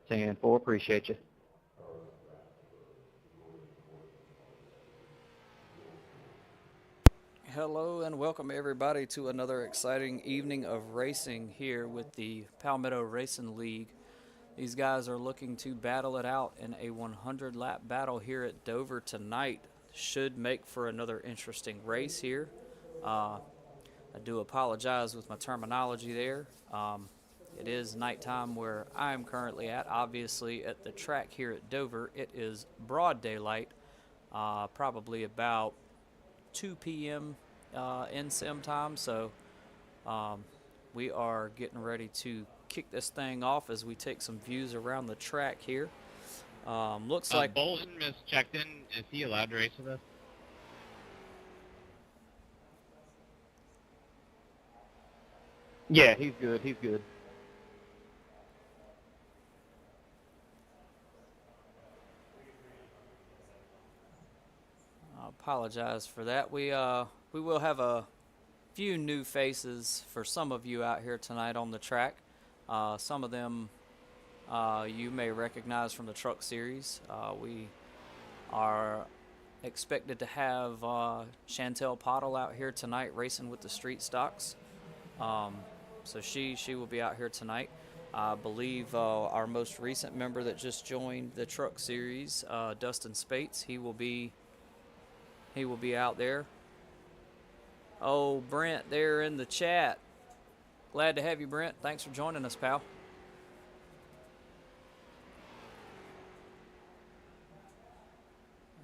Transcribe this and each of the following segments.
10-4, appreciate you. Hello and welcome everybody to another exciting evening of racing here with the Palmetto Racing League. These guys are looking to battle it out in a 100-lap battle here at Dover tonight. Should make for another interesting race here. I do apologize with my terminology there. It is nighttime where I am currently at. Obviously at the track here at Dover, it is broad daylight, probably about 2 p.m. In sim time, so we are getting ready to kick this thing off as we take some views around the track here. Looks like Bolton is checked in. Is he allowed to race with us? Yeah, he's good. He's good. I apologize for that. We will have a few new faces for some of you out here tonight on the track. Some of them you may recognize from the truck series. We are expected to have Chantel Pottle out here tonight racing with the StreetStocks. So she will be out here tonight. I believe our most recent member that just joined the truck series, Dustin Spates, he will be out there. Oh, Brent there in the chat. Glad to have you, Brent. Thanks for joining us, pal.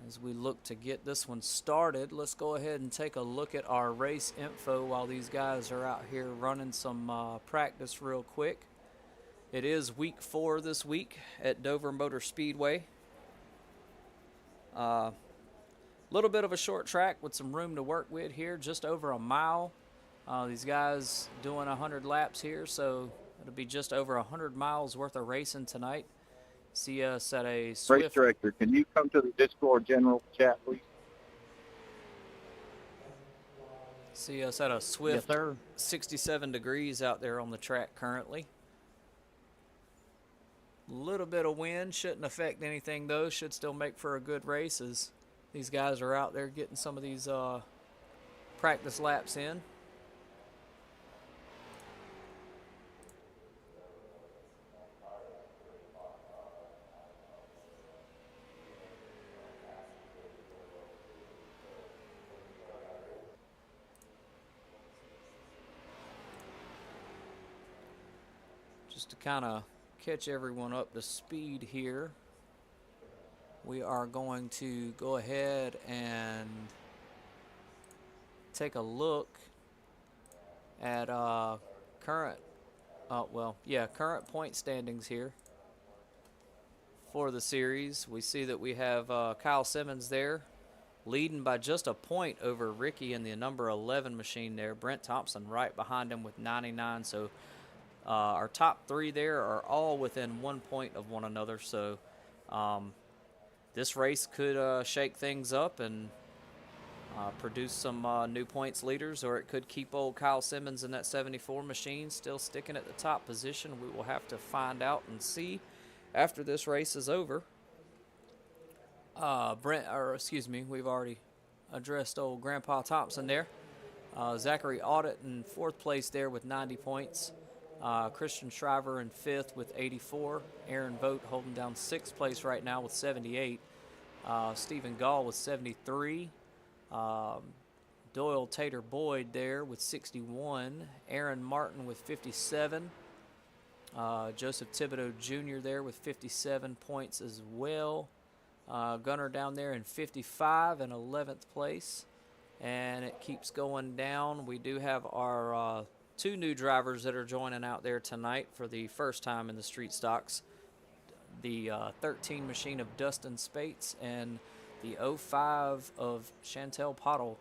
As we look to get this one started, let's go ahead and take a look at our race info while these guys are out here running some practice real quick. It is week 4 this week at Dover Motor Speedway. Little bit of a short track with some room to work with here, just over a mile. These guys doing 100 laps here, so it'll be just over 100 miles worth of racing tonight. See us at a Swift. Race director, can you come to the Discord general chat, please? See us at a Swift. Yes, sir. 67 degrees out there on the track currently. Little bit of wind, shouldn't affect anything though. Should still make for a good race as these guys are out there getting some of these practice laps in. Just to kind of catch everyone up to speed here, we are going to go ahead and take a look at current point standings here for the series. We see that we have Kyle Simmons there leading by just a point over Ricky in the number 11 machine there. Brent Thompson right behind him with 99. So our top 3 there are all within 1 point of one another. So this race could shake things up and produce some new points leaders, or it could keep old Kyle Simmons in that 74 machine still sticking at the top position. We will have to find out and see after this race is over. We've already addressed old Grandpa Thompson there. Zachary Audit in 4th place there with 90 points. Christian Shriver in 5th with 84. Aaron Vogt holding down 6th place right now with 78. Stephen Gall with 73. Doyle Tater Boyd there with 61. Aaron Martin with 57. Joseph Thibodeau Jr. there with 57 points as well. Gunner down there in 55 and 11th place. And it keeps going down. We do have our 2 new drivers that are joining out there tonight for the first time in the StreetStocks. The 13 machine of Dustin Spates and the 05 of Chantel Pottle.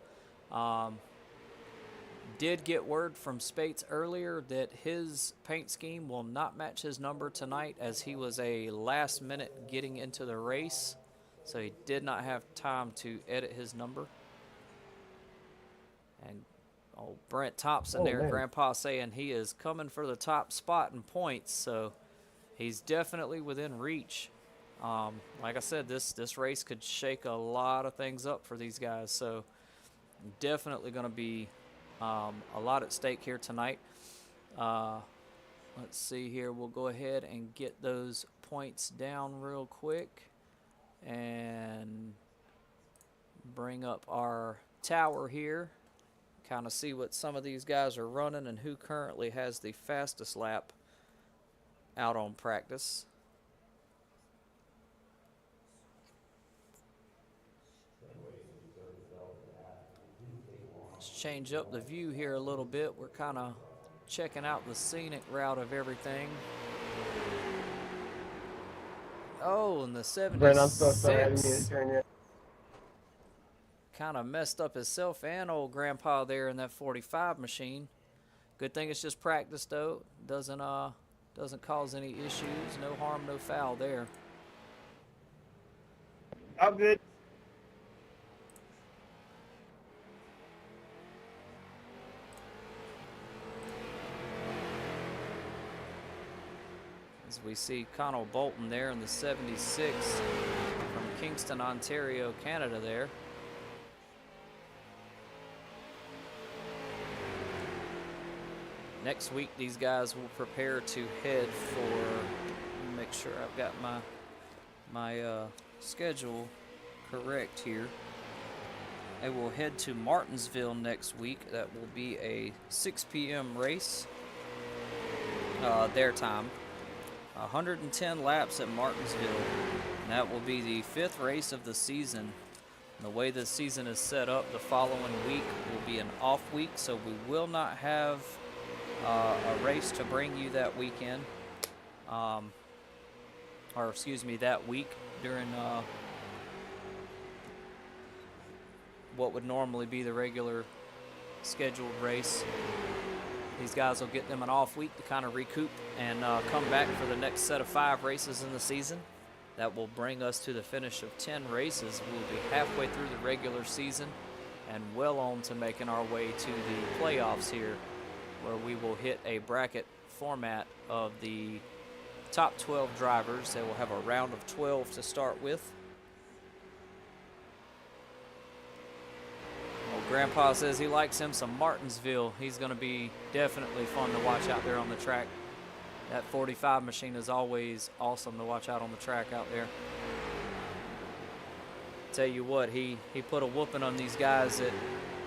Did get word from Spates earlier that his paint scheme will not match his number tonight, as he was a last minute getting into the race, so he did not have time to edit his number. And old Brent Thompson there, man. Grandpa saying he is coming for the top spot in points, so he's definitely within reach. Like I said, this race could shake a lot of things up for these guys. So definitely going to be a lot at stake here tonight. Let's see here. We'll go ahead and get those points down real quick and bring up our tower here. Kind of see what some of these guys are running and who currently has the fastest lap out on practice. Let's change up the view here a little bit. We're kind of checking out the scenic route of everything. Oh, and the 76 kind of messed up himself and old grandpa there in that 45 machine. Good thing it's just practice though. Doesn't cause any issues. No harm, no foul there. I'm good. As we see Connell Bolton there in the 76 from Kingston, Ontario, Canada there. Next week, these guys will prepare to head for, let me make sure I've got my schedule correct here. They will head to Martinsville next week. That will be a 6 p.m. race, their time. 110 laps at Martinsville. And that will be the 5th race of the season. And the way the season is set up, the following week will be an off week, so we will not have a race to bring you that weekend, or excuse me, that week during what would normally be the regular scheduled race. These guys will get them an off week to kind of recoup and come back for the next set of 5 races in the season. That will bring us to the finish of 10 races. We'll be halfway through the regular season and well on to making our way to the playoffs here, where we will hit a bracket format of the top 12 drivers. They will have a round of 12 to start with. Well, Grandpa says he likes him some Martinsville. He's going to be definitely fun to watch out there on the track. That 45 machine is always awesome to watch out on the track out there. Tell you what, he put a whooping on these guys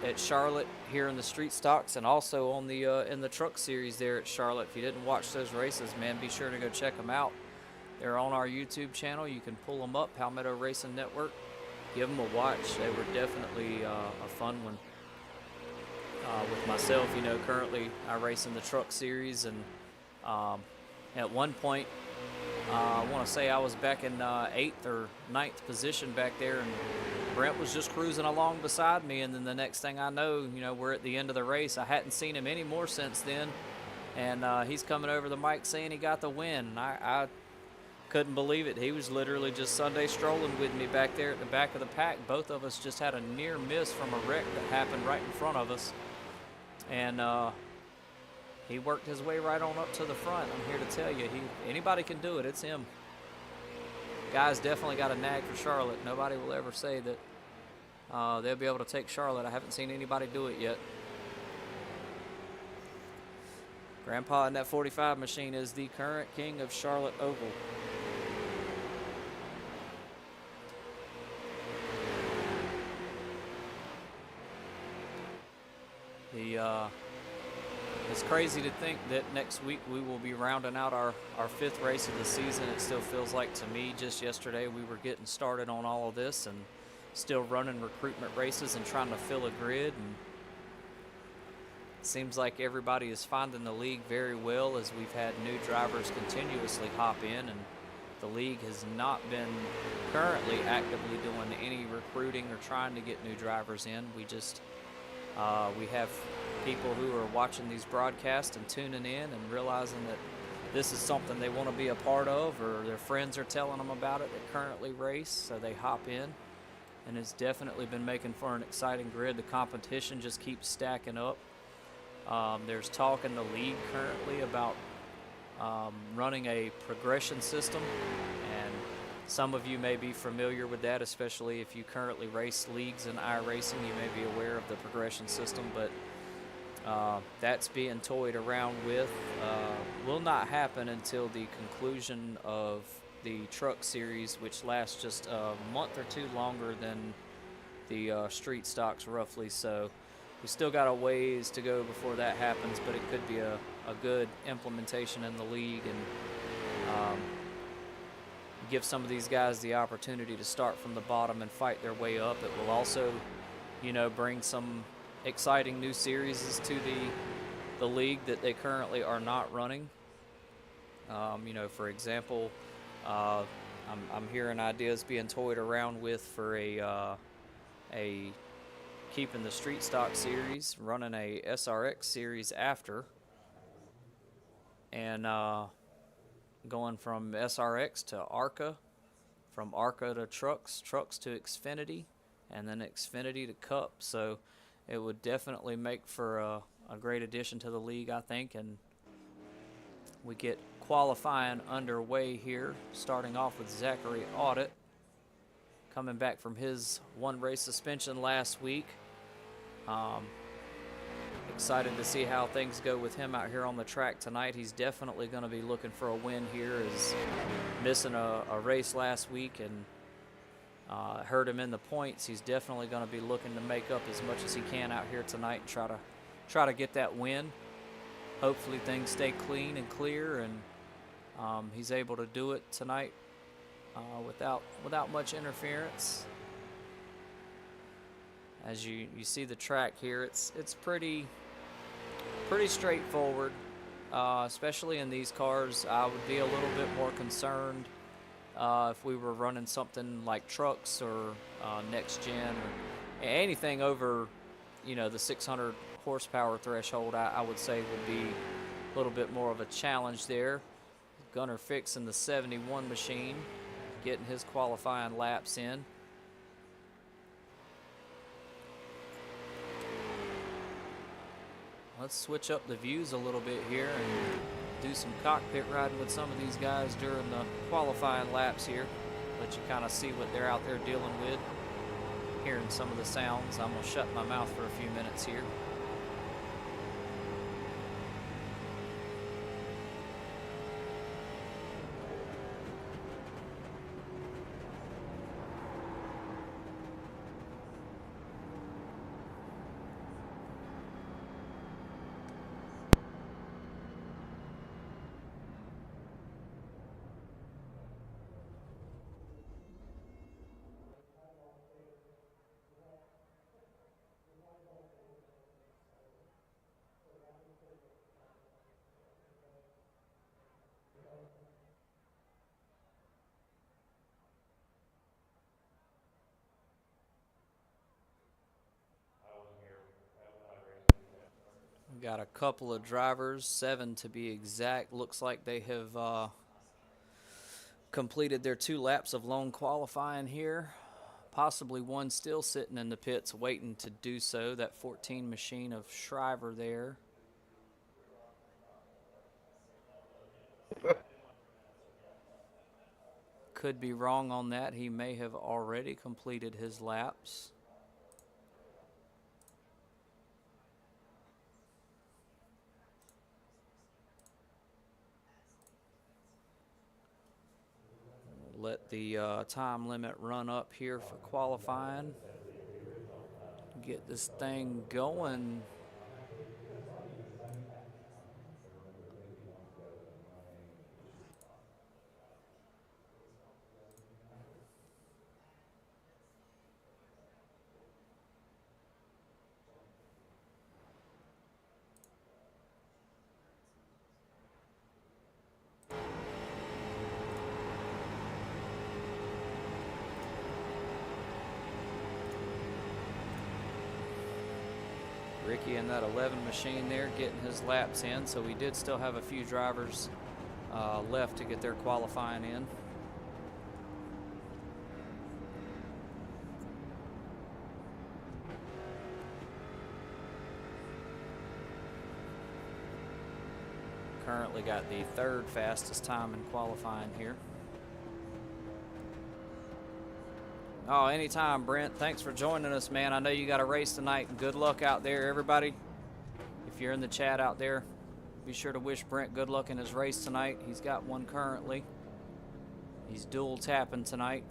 at Charlotte here in the street stocks, and also on the in the truck series there at Charlotte. If you didn't watch those races, man, be sure to go check them out. They're on our YouTube channel. You can pull them up, Palmetto Racing Network. Give them a watch. They were definitely a fun one. With myself, you know, currently I race in the truck series, and at one point, I want to say I was back in 8th or 9th position back there, and Brent was just cruising along beside me, and then the next thing I know, you know, we're at the end of the race. I hadn't seen him anymore since then, and he's coming over the mic saying he got the win. I couldn't believe it. He was literally just Sunday strolling with me back there at the back of the pack. Both of us just had a near miss from a wreck that happened right in front of us, and he worked his way right on up to the front. I'm here to tell you, anybody can do it. It's him. Guy's definitely got a nag for Charlotte. Nobody will ever say that they'll be able to take Charlotte. I haven't seen anybody do it yet. Grandpa in that 45 machine is the current king of Charlotte Oval. It's crazy to think that next week we will be rounding out our 5th race of the season. It still feels like to me just yesterday we were getting started on all of this and still running recruitment races and trying to fill a grid. And it seems like everybody is finding the league very well, as we've had new drivers continuously hop in, and the league has not been currently actively doing any recruiting or trying to get new drivers in. We just we have people who are watching these broadcasts and tuning in and realizing that this is something they want to be a part of, or their friends are telling them about it that currently race, so they hop in. And it's definitely been making for an exciting grid. The competition just keeps stacking up. There's talk in the league currently about running a progression system, and some of you may be familiar with that, especially if you currently race leagues in iRacing. You may be aware of the progression system, but that's being toyed around with. Will not happen until the conclusion of the truck series, which lasts just a month or two longer than the StreetStocks roughly. So we still got a ways to go before that happens, but it could be a good implementation in the league, and give some of these guys the opportunity to start from the bottom and fight their way up. It will also, bring some exciting new series to the league that they currently are not running. For example, I'm hearing ideas being toyed around with for a keeping the StreetStock series, running a SRX series after, and going from SRX to ARCA, from ARCA to trucks to Xfinity, and then Xfinity to Cup. So it would definitely make for a great addition to the league, I think, and we get qualifying underway here, starting off with Zachary Audit, coming back from his one race suspension last week. Excited to see how things go with him out here on the track tonight. He's definitely going to be looking for a win here, as missing a race last week and hurt him in the points. He's definitely going to be looking to make up as much as he can out here tonight and try to get that win. Hopefully things stay clean and clear, and he's able to do it tonight without much interference. As you see the track here, it's pretty straightforward, especially in these cars. I would be a little bit more concerned if we were running something like trucks or next gen or anything over, the 600 horsepower threshold. I would say would be a little bit more of a challenge there. Gunnar fixing the 71 machine, getting his qualifying laps in. Let's switch up the views a little bit here and do some cockpit riding with some of these guys during the qualifying laps here. Let you kind of see what they're out there dealing with. Hearing some of the sounds. I'm going to shut my mouth for a few minutes here. We got a couple of drivers, 7 to be exact. Looks like they have completed their 2 laps of lone qualifying here. Possibly one still sitting in the pits waiting to do so. That 14 machine of Shriver there. Could be wrong on that. He may have already completed his laps. Let the time limit run up here for qualifying. Get this thing going. Ricky in that 11 machine there getting his laps in, so we did still have a few drivers left to get their qualifying in. currently got the third fastest time in qualifying here. Oh, anytime, Brent. Thanks for joining us, man. I know you got a race tonight. Good luck out there, everybody. If you're in the chat out there, be sure to wish Brent good luck in his race tonight. He's got one currently. He's dual tapping tonight.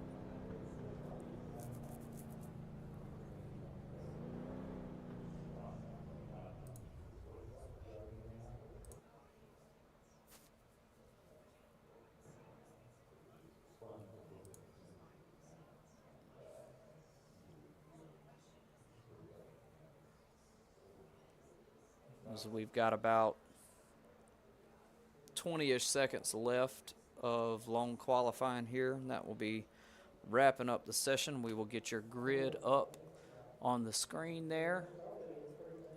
So we've got about 20-ish seconds left of long qualifying here, and that will be wrapping up the session. We will get your grid up on the screen there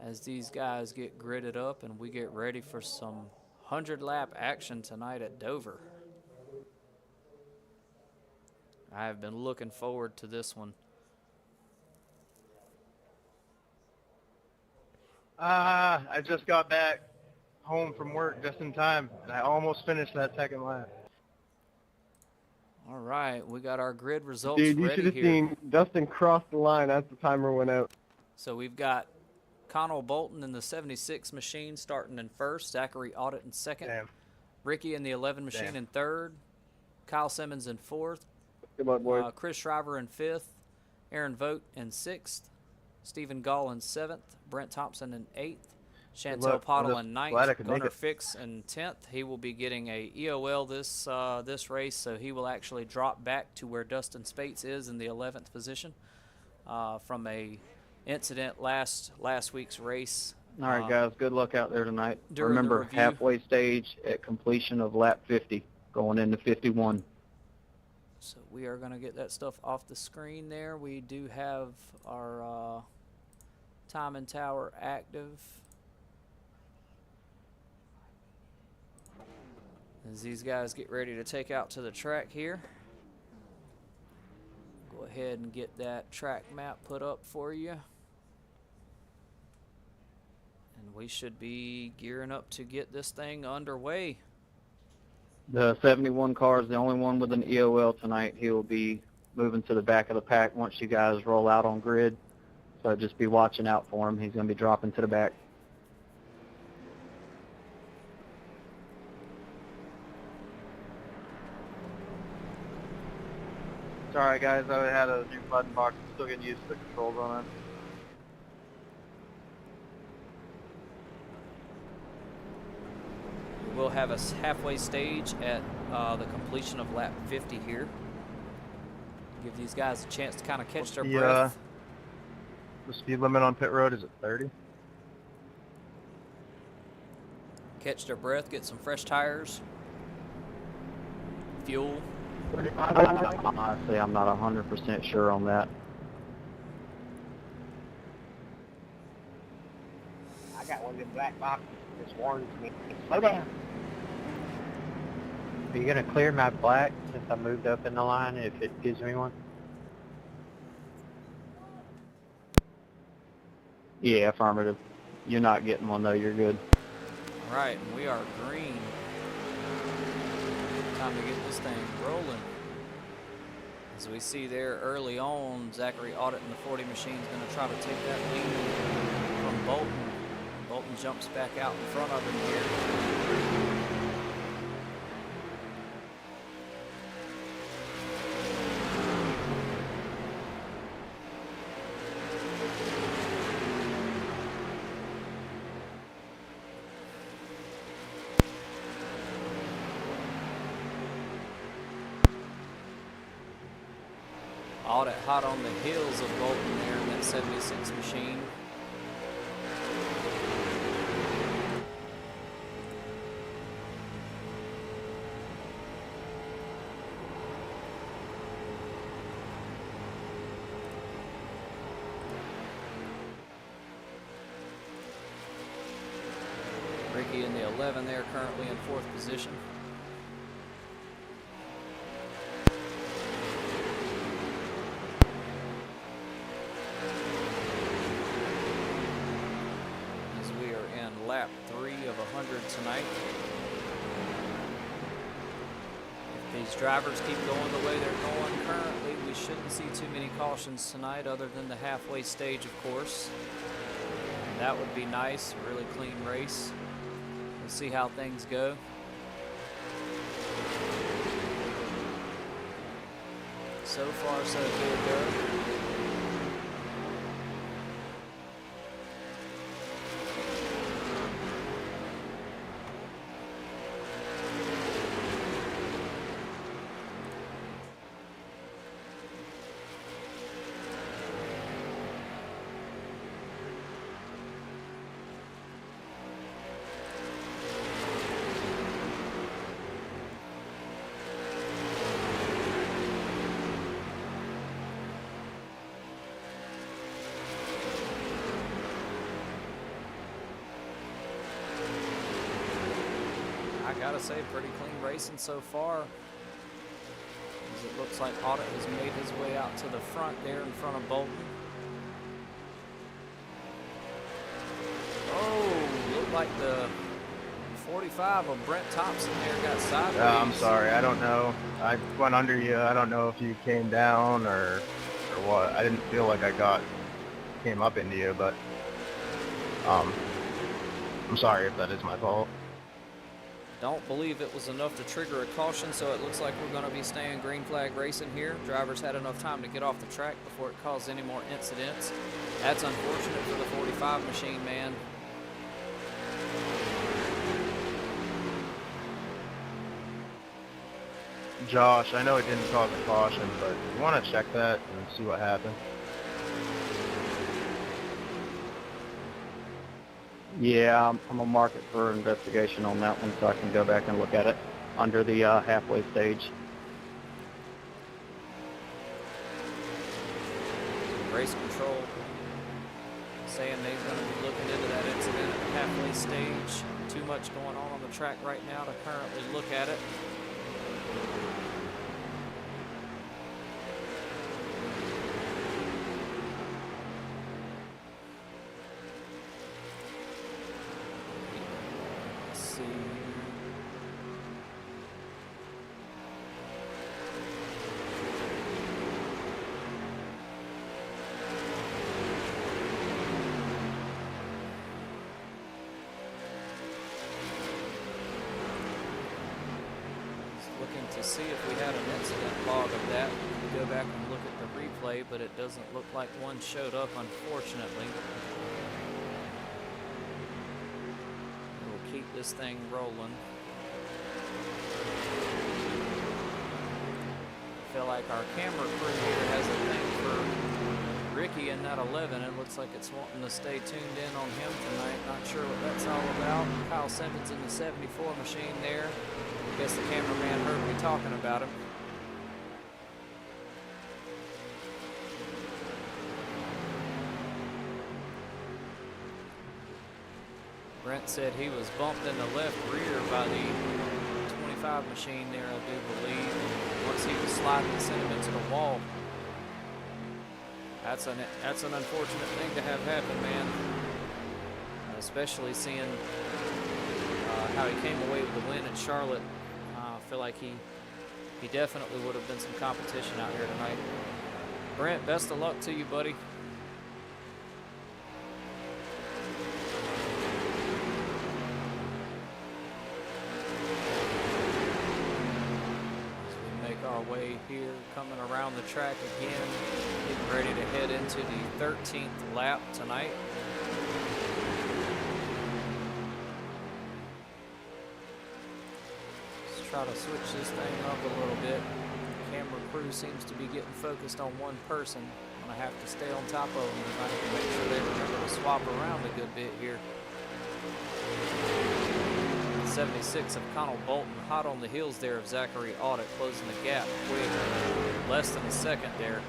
as these guys get gridded up and we get ready for some 100-lap action tonight at Dover. I have been looking forward to this one. I just got back home from work just in time, and I almost finished that second lap. All right, we got our grid results Dude, you ready should have here. seen Dustin cross the line as the timer went out. So we've got Connell Bolton in the 76 machine starting in first, Zachary Audit in second, Damn. Ricky in the 11 machine Damn. in third, Kyle Simmons in fourth, Good luck, boys. Chris Shriver in fifth, Aaron Vogt in sixth, Stephen Gall in seventh, Brent Thompson in eighth, Chantel luck. Pottle I'm in just glad I ninth, could make Gunnar it. Fix in 10th. He will be getting a EOL this race, so he will actually drop back to where Dustin Spates is in the 11th position from a incident last week's race. All right, guys. Good luck out there tonight. During the Remember, review. halfway stage at completion of lap 50, going into 51. So we are going to get that stuff off the screen there. We do have our timing tower active. As these guys get ready to take out to the track here. Go ahead and get that track map put up for you. And we should be gearing up to get this thing underway. The 71 car is the only one with an EOL tonight. He will be moving to the back of the pack once you guys roll out on grid. So just be watching out for him. He's going to be dropping to the back. Sorry, guys. I had a new button box. I'm still getting used to the controls on it. We'll have a halfway stage at the completion of lap 50 here. Give these guys a chance to kind of catch their breath. The speed limit on pit road is at 30. Catch their breath, get some fresh tires, fuel. Honestly, I'm not 100% sure on that. I got one of them black boxes that warns me. Slow down. Are you going to clear my black since I moved up in the line if it gives me one? Yeah, affirmative. You're not getting one, though. You're good. All right, and we are green. Time to get this thing rolling. As we see there early on, Zachary Audit in the 40 machine is going to try to take that lead from Bolton. Bolton jumps back out in front of him here. Audit hot on the heels of Bolton there in that 76 machine. Ricky in the 11 there, currently in 4th position. As we are in lap 3 of 100 tonight. these drivers keep going the way they're going currently, we shouldn't see too many cautions tonight other than the halfway stage, of course. And that would be nice, a really clean race. We'll see how things go. So far, so good, though. I gotta say, pretty clean racing so far. As it looks like Audit has made his way out to the front there in front of Bolton. Oh, looked like the 45 of Brent Thompson there got sideways. I'm sorry. I don't know. I went under you. I don't know if you came down or what. I didn't feel like came up into you, but I'm sorry if that is my fault. Don't believe it was enough to trigger a caution, so it looks like we're going to be staying green flag racing here. Drivers had enough time to get off the track before it caused any more incidents. That's unfortunate for the 45 machine, man. Josh, I know it didn't cause a caution, but you want to check that and see what happened? Yeah, I'm gonna mark it for investigation on that one so I can go back and look at it under the halfway stage. Race control saying they're going to be looking into that incident at the halfway stage. Too much going on the track right now to currently look at it. Let's see. Looking to see if we had an incident log of that. Go back and look at the replay, but it doesn't look like one showed up, unfortunately. We'll keep this thing rolling. I feel like our camera crew here has a thing for Ricky in that 11. It looks like it's wanting to stay tuned in on him tonight. Not sure what that's all about. Kyle Simmons in the 74 machine there. I guess the cameraman heard me talking about him. Brent said he was bumped in the left rear by the 25 machine there, I do believe. Once he was sliding and sent him into the wall. That's an unfortunate thing to have happen, man. Especially seeing how he came away with the win at Charlotte. I feel like he definitely would have been some competition out here tonight. Brent, best of luck to you, buddy. As we make our way here, coming around the track again, getting ready to head into the 13th lap tonight. Try to switch this thing up a little bit. The camera crew seems to be getting focused on one person. I'm gonna have to stay on top of them if I can make sure they remember to swap around a good bit here. 76 of Connell Bolton, hot on the heels there of Zachary Audit, closing the gap quick, less than a second there.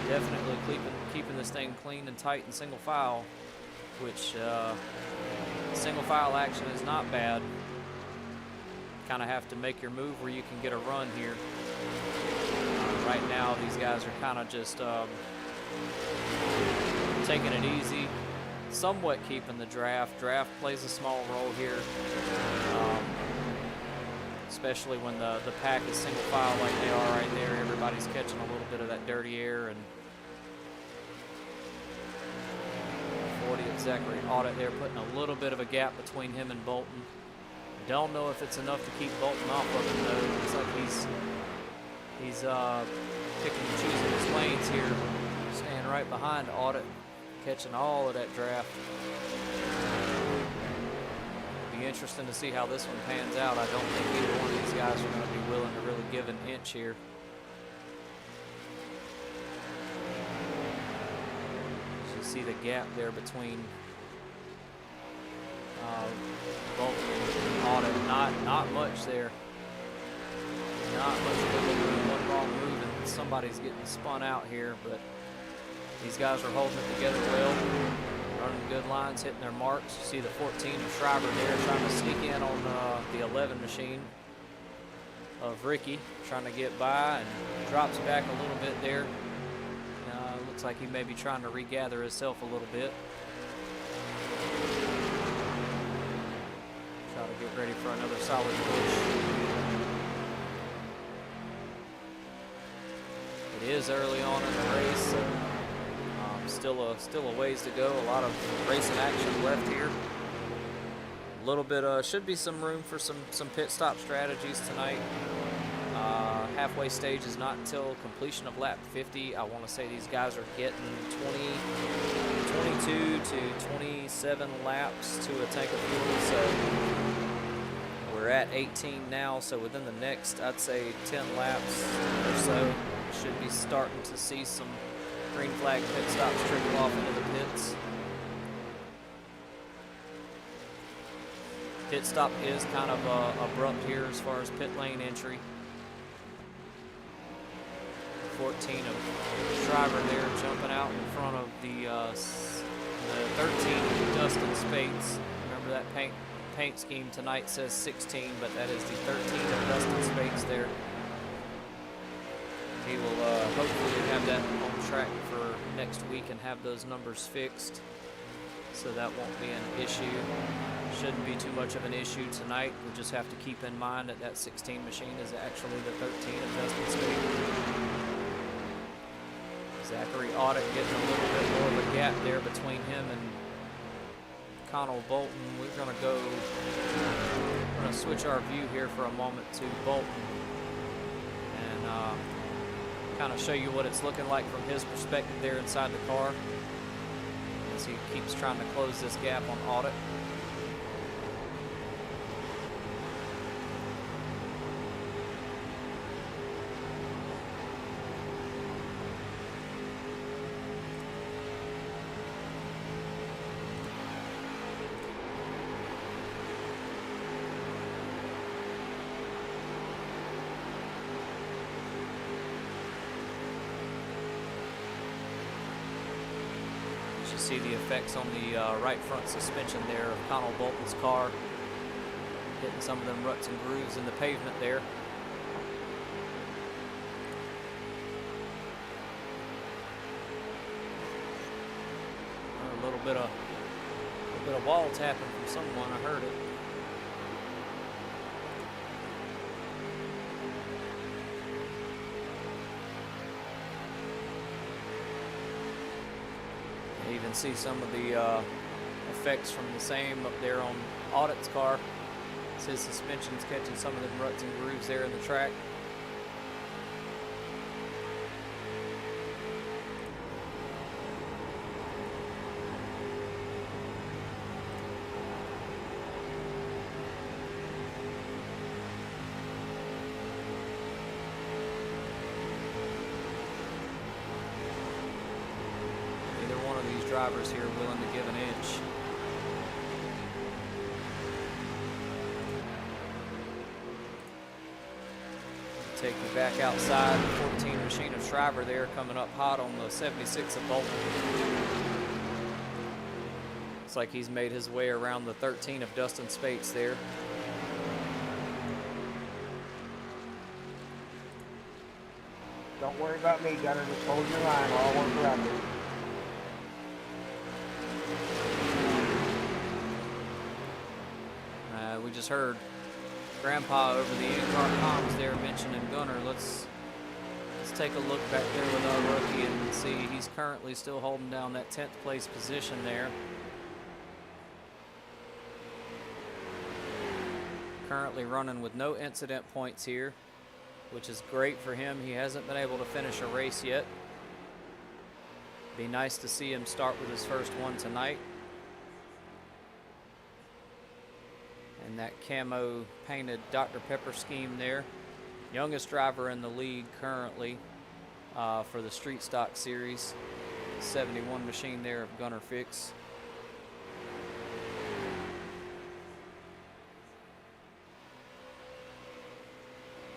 Definitely keeping this thing clean and tight and single file, which single file action is not bad. Kind of have to make your move where you can get a run here. Right now, these guys are kind of just taking it easy, somewhat keeping the draft. Draft plays a small role here. especially when the pack is single file like they are right there. Everybody's catching a little bit of that dirty air. And 40th Zachary Audit there, putting a little bit of a gap between him and Bolton. Don't know if it's enough to keep Bolton off of him though. Looks like he's picking and choosing his lanes here, staying right behind Audit, catching all of that draft. Be interesting to see how this one pans out. I don't think either one of these guys are going to be willing to really give an inch here. As you see the gap there between Bolton and Audit. Not much there. Not much wiggle room. One wrong move and somebody's getting spun out here, but these guys are holding it together well, running good lines, hitting their marks. You see the 14 of Schreiber there trying to sneak in on the 11 machine of Ricky, trying to get by, and drops back a little bit there. Looks like he may be trying to regather himself a little bit. Try to get ready for another solid push. It is early on in the race, so still a ways to go. A lot of racing action left here. A little bit, should be some room for some pit stop strategies tonight. Halfway stage is not until completion of lap 50. I want to say these guys are getting 22 to 27 laps to a tank of fuel. So we're at 18 now. So within the next, I'd say 10 laps or so, should be starting to see some green flag pit stops trickle off into the pits. Pit stop is kind of abrupt here as far as pit lane entry. 14 of Schreiber there jumping out in front of the 13 of Dustin Spates. Remember that paint scheme tonight says 16, but that is the 13 of Dustin Spates there. He will hopefully have that on track for next week and have those numbers fixed, so that won't be an issue. Shouldn't be too much of an issue tonight. We just have to keep in mind that that 16 machine is actually the 13 of Dustin Spates. Zachary Audit getting a little bit more of a gap there between him and Connell Bolton. We're going to switch our view here for a moment to Bolton and kind of show you what it's looking like from his perspective there inside the car as he keeps trying to close this gap on Audit. See the effects on the right front suspension there of Connell Bolton's car, hitting some of them ruts and grooves in the pavement there. A little bit of wall tapping from someone. I heard it. You even see some of the effects from the same up there on Audit's car. It's his suspension's catching some of the ruts and grooves there in the track. Drivers here willing to give an inch. Take you back outside, the 14 machine of Schreiber there coming up hot on the 76 of Bolton. Looks like he's made his way around the 13 of Dustin Spates there. Don't worry about me, Gunner. Just hold your line while I work around you. We just heard Grandpa over the in-car comms there mentioning Gunner. Let's take a look back there with our rookie and see he's currently still holding down that 10th place position there. Currently running with no incident points here, which is great for him. He hasn't been able to finish a race yet. Be nice to see him start with his first one tonight. And that camo painted Dr. Pepper scheme there. Youngest driver in the league currently for the StreetStock series. 71 machine there of Gunner Fix.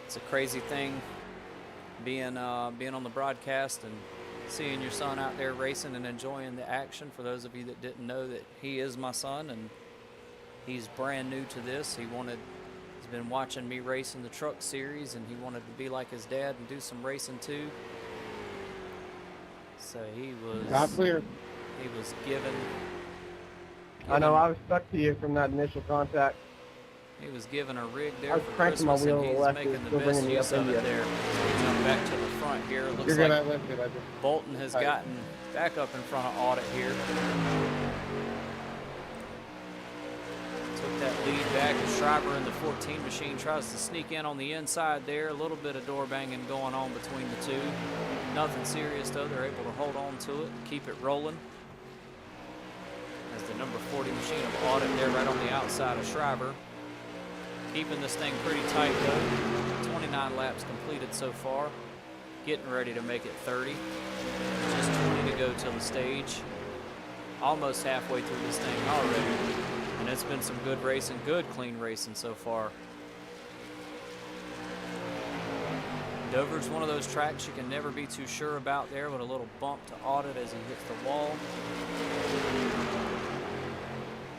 It's a crazy thing being on the broadcast and seeing your son out there racing and enjoying the action. For those of you that didn't know, that he is my son and he's brand new to this. He's been watching me race in the truck series and he wanted to be like his dad and do some racing too. So he was given. I know, I was stuck to you from that initial contact. He was given a rig I there was for cranking my Christmas wheel and to the he's left, making it's the still best bringing me use up of in it you. there. So we jump back to the front here. Looks You're good, like I lifted, I just... Bolton has Right. gotten back up in front of Audit here. Took that lead back as Schreiber in the 14 machine tries to sneak in on the inside there. A little bit of door banging going on between the two. Nothing serious though. They're able to hold on to it and keep it rolling. As the number 40 machine of Audit there right on the outside of Schreiber. Keeping this thing pretty tight though. 29 laps completed so far. Getting ready to make it 30. Just 20 to go till the stage. Almost halfway through this thing already. And it's been some good racing, good clean racing so far. Dover's one of those tracks you can never be too sure about there, with a little bump to Audit as he hits the wall.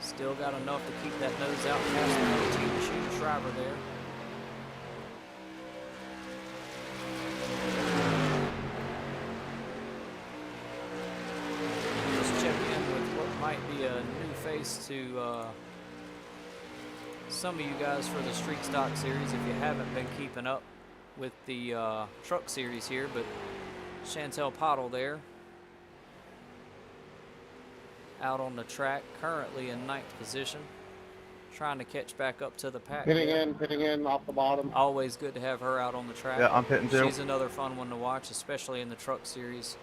Still got enough to keep that nose out past the 14 machine Schreiber there. Just check in with what might be a new face to some of you guys for the StreetStock series if you haven't been keeping up with the truck series here, but Chantel Pottle there out on the track, currently in 9th position, trying to catch back up to the pack. Pitting in off the bottom. Always good to have her out on the track. Yeah, I'm pitting too. She's another fun one to watch, especially in the truck series.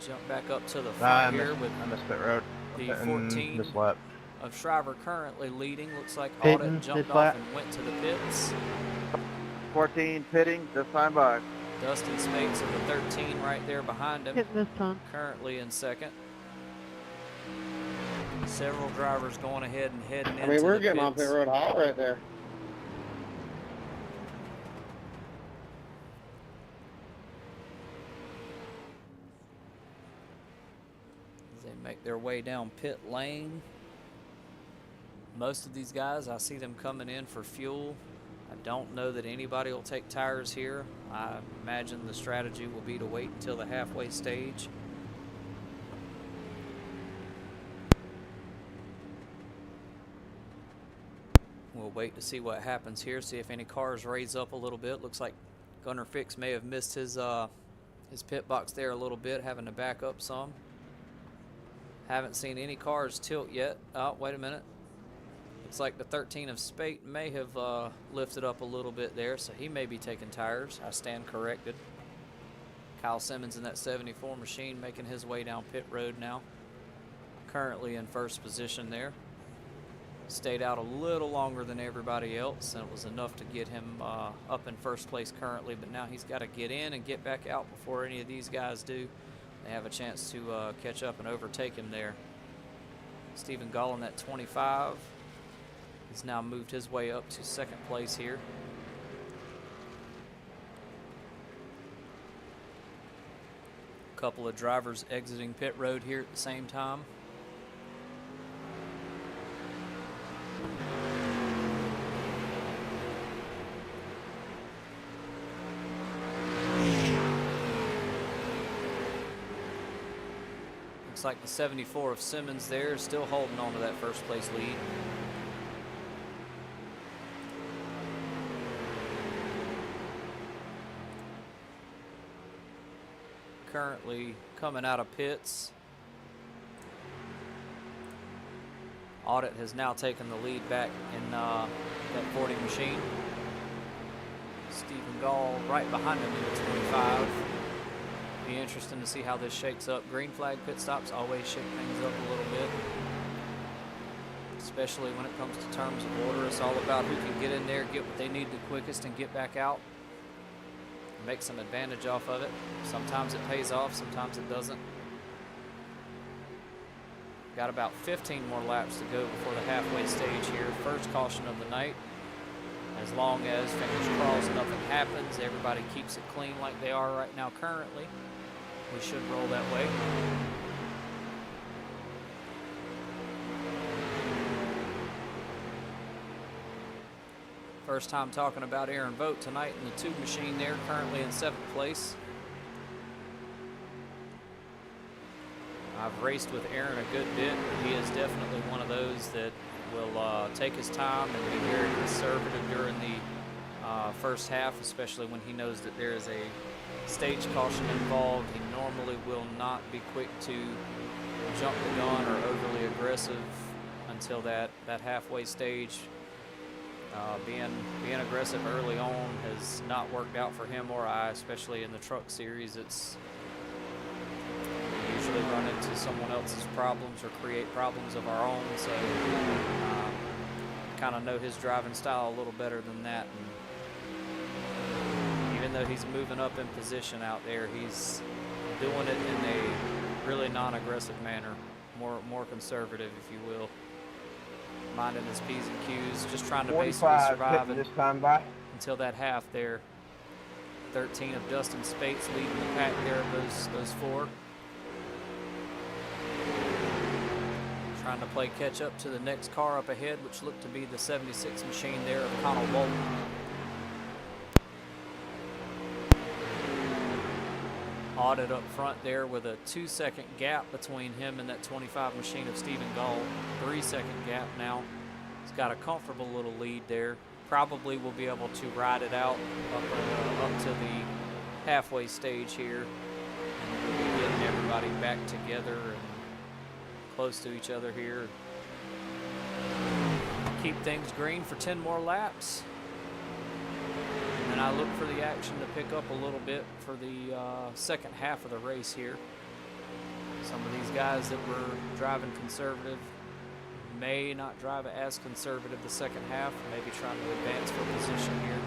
Jump back up to the front here with I missed pit road. the Pitting 14 this lap. of Schreiber currently leading. Looks like Pitting Audit jumped this off lap. and went to the pits. 14 pitting, just fine by. Dustin Spates of the 13 right there behind him, Hitting this time. currently in 2nd. Several drivers going ahead and heading I into mean, we're the getting on pits. pit road hot right there. As they make their way down pit lane. Most of these guys, I see them coming in for fuel. I don't know that anybody will take tires here. I imagine the strategy will be to wait until the halfway stage. We'll wait to see what happens here, see if any cars raise up a little bit. Looks like Gunner Fix may have missed his pit box there a little bit, having to back up some. Haven't seen any cars tilt yet. Oh, wait a minute. Looks like the 13 of Spate may have lifted up a little bit there, so he may be taking tires. I stand corrected. Kyle Simmons in that 74 machine making his way down pit road now. Currently in 1st position there. Stayed out a little longer than everybody else, and it was enough to get him up in 1st place currently, but now he's got to get in and get back out before any of these guys do. They have a chance to catch up and overtake him there. Stephen Gall in that 25. He's now moved his way up to 2nd place here. A couple of drivers exiting pit road here at the same time. Looks Looks like the 74 of Simmons there is still holding on to that first place lead. Currently coming out of pits. Audit has now taken the lead back in that 40 machine. Stephen Gall right behind him in the 25. Be interesting to see how this shakes up. Green flag pit stops always shake things up a little bit, especially when it comes to terms of order. It's all about who can get in there, get what they need the quickest, and get back out. Make some advantage off of it. Sometimes it pays off, sometimes it doesn't. Got about 15 more laps to go before the halfway stage here. First caution of the night. As long as, fingers crossed, nothing happens, everybody keeps it clean like they are right now currently, we should roll that way. First time talking about Aaron Vogt tonight in the 2 machine there, currently in 7th place. I've raced with Aaron a good bit, but he is definitely one of those that will take his time and be very conservative during the first half, especially when he knows that there is a stage caution involved. He normally will not be quick to jump the gun or overly aggressive until that halfway stage. Being aggressive early on has not worked out for him or I, especially in the truck series. It's usually run into someone else's problems or create problems of our own, so kind of know his driving style a little better than that. And even though he's moving up in position out there, he's doing it in a really non-aggressive manner, more conservative, if you will, minding his P's and Q's, just trying to basically survive this time by. until that half there. 13 of Dustin Spates leading the pack there of those 4. Trying to play catch up to the next car up ahead, which looked to be the 76 machine there of Connell Bolton. Audit up front there with a 2-second gap between him and that 25 machine of Stephen Gall. 3-second gap now. He's got a comfortable little lead there. Probably will be able to ride it out up to the halfway stage here. And we'll be getting everybody back together and close to each other here. Keep things green for 10 more laps. And I look for the action to pick up a little bit for the second half of the race here. Some of these guys that were driving conservative may not drive as conservative the second half, maybe trying to advance for position here.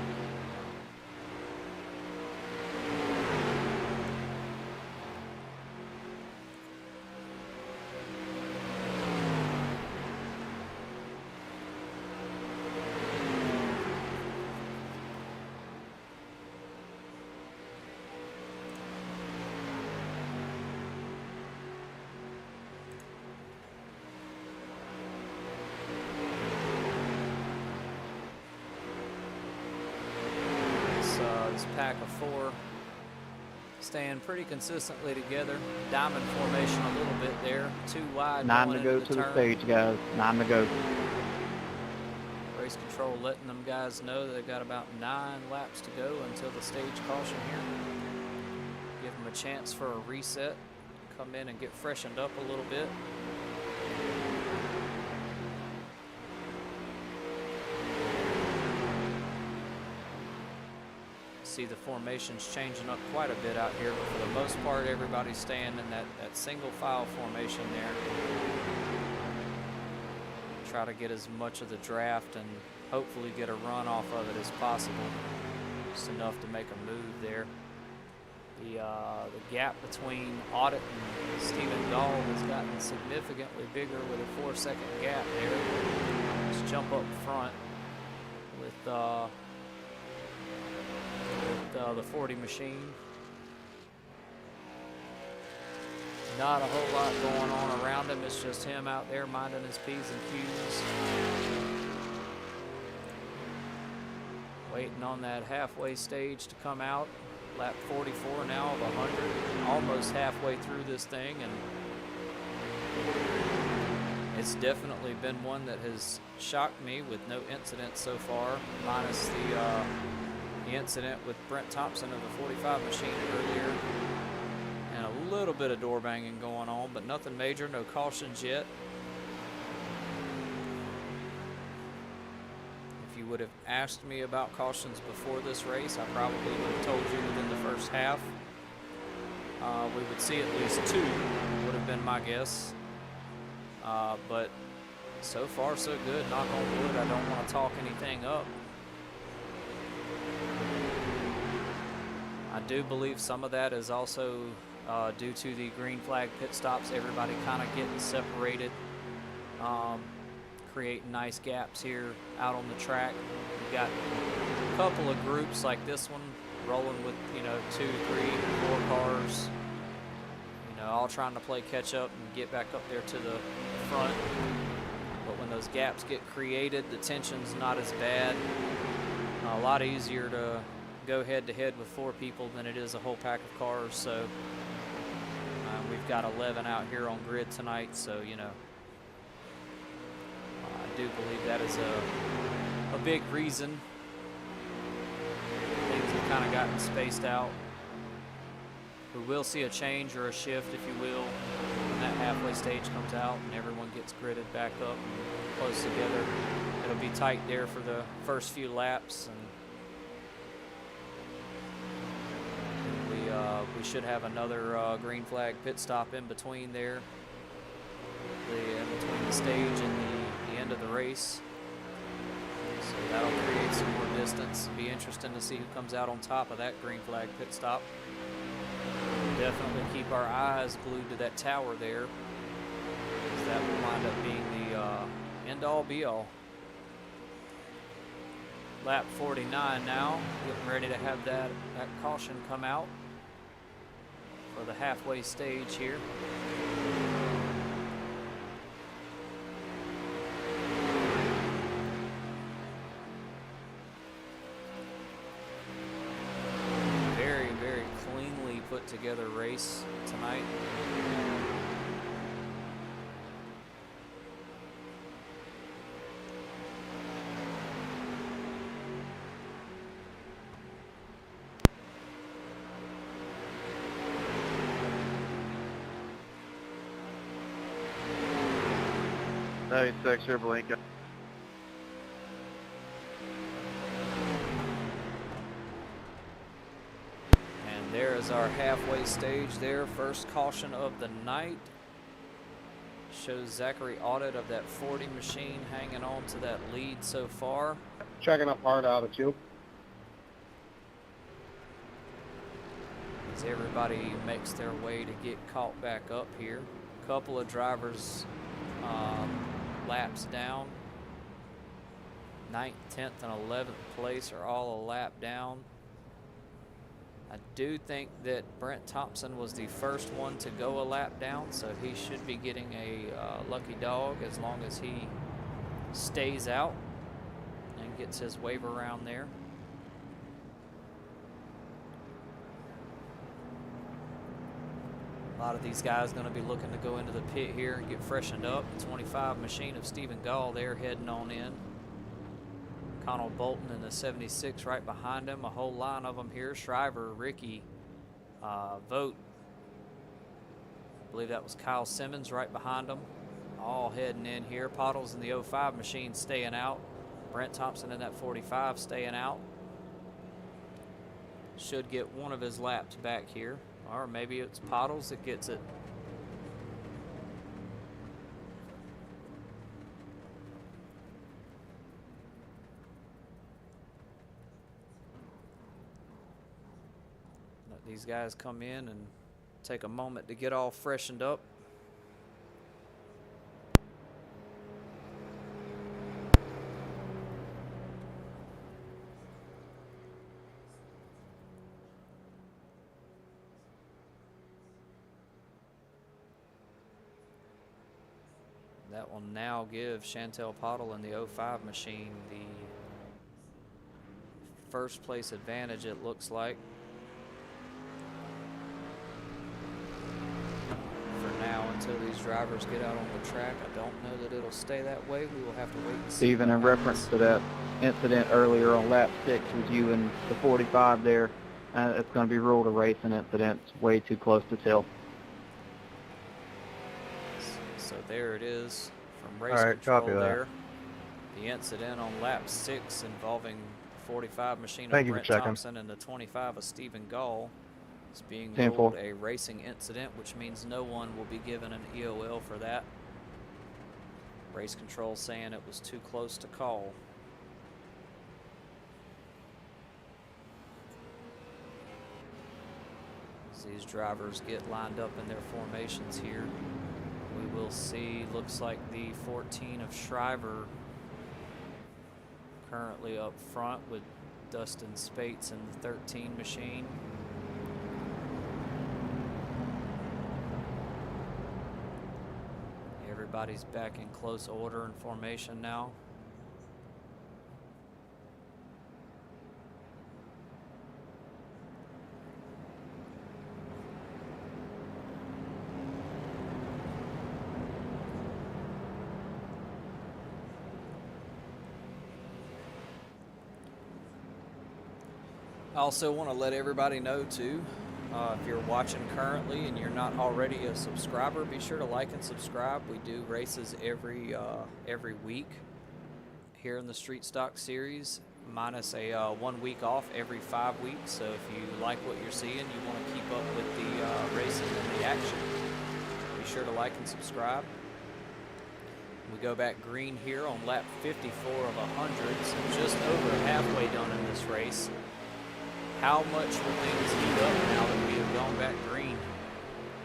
This pack of 4 staying pretty consistently together. Diamond formation a little bit there. 2 wide. 9 to go to the stage, guys. 9 to go. Race control letting them guys know that they've got about 9 laps to go until the stage caution here. Give them a chance for a reset. Come in and get freshened up a little bit. See the formations changing up quite a bit out here, but for the most part everybody's staying in that single file formation there. Try to get as much of the draft and hopefully get a run off of it as possible. Just enough to make a move there. The gap between Audit and Stephen Gall has gotten significantly bigger with a 4-second gap there. Let's jump up front with the 40 machine. Not a whole lot going on around him. It's just him out there minding his P's and Q's. Waiting on that halfway stage to come out. Lap 44 now of 100. Almost halfway through this thing, and It's definitely been one that has shocked me with no incidents so far, minus the incident with Brent Thompson of the 45 machine earlier. And a little bit of door banging going on, but nothing major, no cautions yet. If you would have asked me about cautions before this race, I probably would have told you within the first half. We would see at least 2, would have been my guess. But so far so good, knock on wood. I don't want to talk anything up. I do believe some of that is also due to the green flag pit stops, everybody kind of getting separated, creating nice gaps here out on the track. We've got a couple of groups like this one rolling with, 2, 3, 4 cars, all trying to play catch up and get back up there to the front. But when those gaps get created, the tension's not as bad. A lot easier to go head to head with 4 people than it is a whole pack of cars. So we've got 11 out here on grid tonight, so I do believe that is a big reason things have kind of gotten spaced out. We will see a change or a shift, if you will, when that halfway stage comes out and everyone gets gridded back up and close together. It'll be tight there for the first few laps, and we should have another green flag pit stop in between there, in between the stage and the end of the race. So that'll create some more distance. It'll be interesting to see who comes out on top of that green flag pit stop. Definitely keep our eyes glued to that tower there, because that will wind up being the end-all be-all. Lap 49 now, getting ready to have that caution come out for the halfway stage here. Put together race tonight. Nice, extra blinker. There is our halfway stage there. First caution of the night. Shows Zachary Audit of that 40 machine hanging on to that lead so far. Checking up hard out of the queue. As everybody makes their way to get caught back up here. A couple of drivers laps down. 9th, 10th, and 11th place are all a lap down. I do think that Brent Thompson was the first one to go a lap down, so he should be getting a lucky dog as long as he stays out and gets his wave around there. A lot of these guys going to be looking to go into the pit here and get freshened up. The 25 machine of Stephen Gall there heading on in. Connell Bolton in the 76 right behind him. A whole line of them here. Shriver, Ricky, Vogt. I believe that was Kyle Simmons right behind them. All heading in here. Pottles in the 05 machine staying out. Brent Thompson in that 45 staying out. Should get one of his laps back here. Or maybe it's Pottles that gets it. Let these guys come in and take a moment to get all freshened up. That will now give Chantel Pottle in the 05 machine the first place advantage, it looks like. For now, until these drivers get out on the track. I don't know that it'll stay that way. We will have to wait and see. Stephen, in reference to that incident earlier on lap 6 with you and the 45 there, it's going to be ruled a racing incident. It's way too close to tell. So there it is from race All right, control copy that. there. The incident on lap 6 involving the 45 machine Thank of you for Brent checking. Thompson and the 25 of Stephen Gall is being 10-4. ruled a racing incident, which means no one will be given an EOL for that. Race control saying it was too close to call. As these drivers get lined up in their formations here, we will see, looks like the 14 of Shriver currently up front with Dustin Spates and the 13 machine. Everybody's back in close order and formation now. I also want to let everybody know too, if you're watching currently and you're not already a subscriber, be sure to like and subscribe. We do races every week here in the StreetStock series, minus a 1 week off every 5 weeks. So if you like what you're seeing, you want to keep up with the racing and the action, be sure to like and subscribe. We go back green here on lap 54 of 100, so just over halfway done in this race. How much will things heat up now that we have gone back green?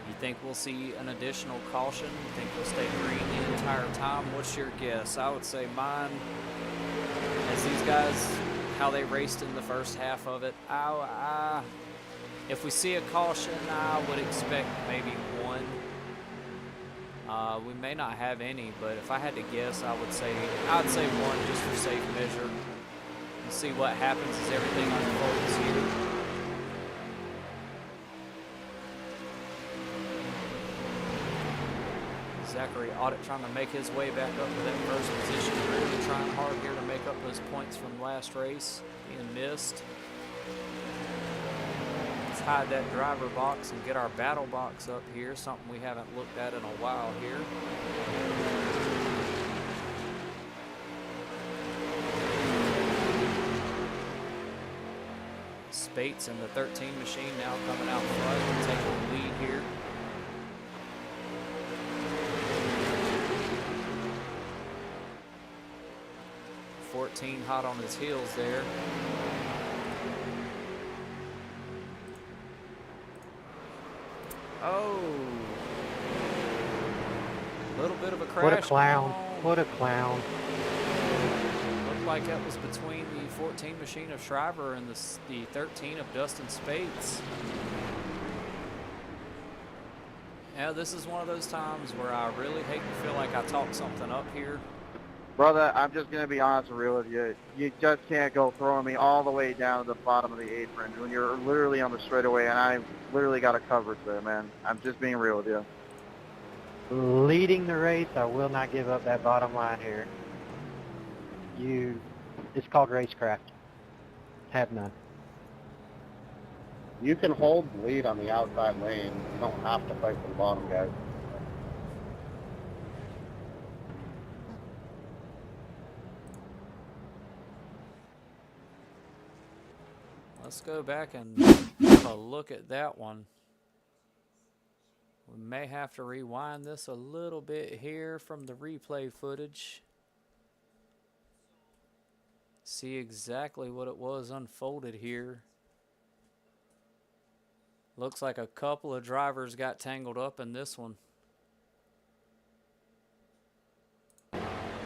You think we'll see an additional caution? You think we'll stay green the entire time? What's your guess? I would say mine, as these guys, how they raced in the first half of it, if we see a caution, I would expect maybe one. We may not have any, but if I had to guess, I'd say one just for safe measure. We'll see what happens as everything unfolds here. Zachary Audit trying to make his way back up to that first position. Really trying hard here to make up those points from last race, being missed. Let's hide that driver box and get our battle box up here, something we haven't looked at in a while here. Spates and the 13 machine now coming out front and taking the lead here. .14 hot on his heels there. Oh, a little bit of a crash. What a clown. What a clown. Looked like that was between the 14 machine of Shriver and the 13 of Dustin Spates. Yeah, this is one of those times where I really hate to feel like I talked something up here. Brother, I'm just going to be honest and real with you. You just can't go throwing me all the way down to the bottom of the apron when you're literally on the straightaway and I literally got a coverage there, man. I'm just being real with you. Leading the race, I will not give up that bottom line here. It's called racecraft. Have none. You can hold the lead on the outside lane. You don't have to fight for the bottom, guys. Let's go back and have a look at that one. We may have to rewind this a little bit here from the replay footage. See exactly what it was unfolded here. Looks like a couple of drivers got tangled up in this one.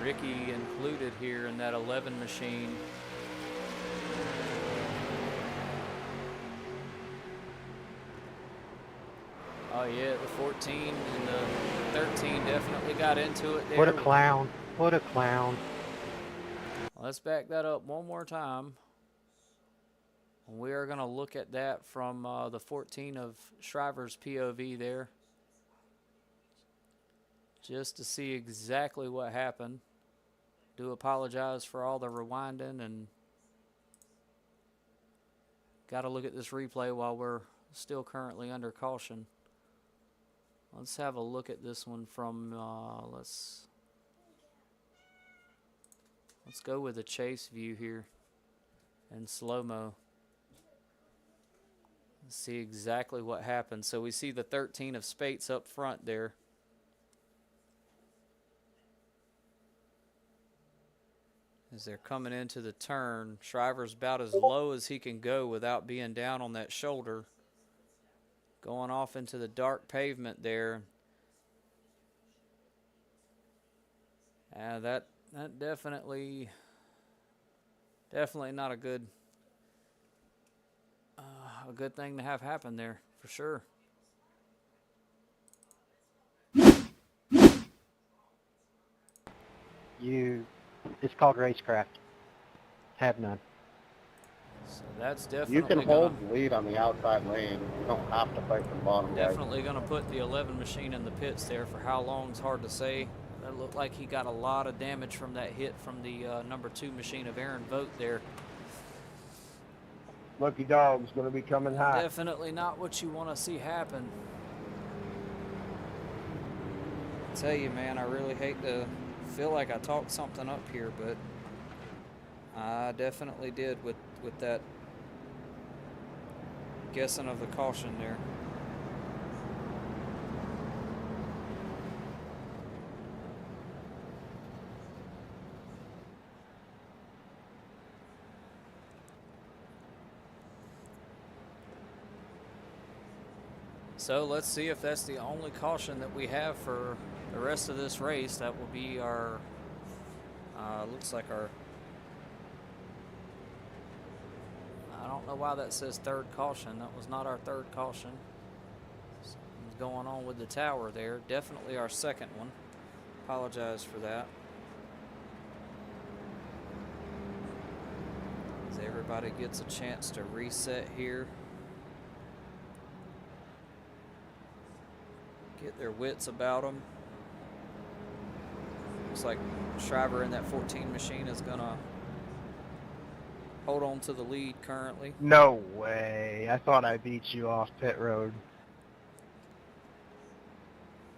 Ricky included here in that 11 machine. Oh yeah, the 14 and the 13 definitely got into it there. What a clown. What a clown. Let's back that up one more time. We are going to look at that from the 14 of Shriver's POV there. just to see exactly what happened. Do apologize for all the rewinding, and got to look at this replay while we're still currently under caution. Let's have a look at this one from, let's go with a chase view here in slow-mo. Let's see exactly what happened. So we see the 13 of spades up front there. As they're coming into the turn, Shriver's about as low as he can go without being down on that shoulder. Going off into the dark pavement there. That definitely not a good thing to have happen there, for sure. It's called racecraft. Have none. So that's definitely You can hold the lead on the outside lane. You don't have to fight for the bottom guys. definitely going to put the 11 machine in the pits there. For how long is hard to say. That looked like he got a lot of damage from that hit from the number 2 machine of Aaron Vogt there. Lucky Dog's going to be coming high. Definitely not what you want to see happen. I tell you, man, I really hate to feel like I talked something up here, but I definitely did with that guessing of the caution there. So let's see if that's the only caution that we have for the rest of this race. That will be our, looks like our, I don't know why that says third caution. That was not our third caution. Something's going on with the tower there. Definitely our second one. Apologize for that. As everybody gets a chance to reset here. Get their wits about them. Looks like Shriver in that 14 machine is going to hold on to the lead currently. No way. I thought I beat you off pit road.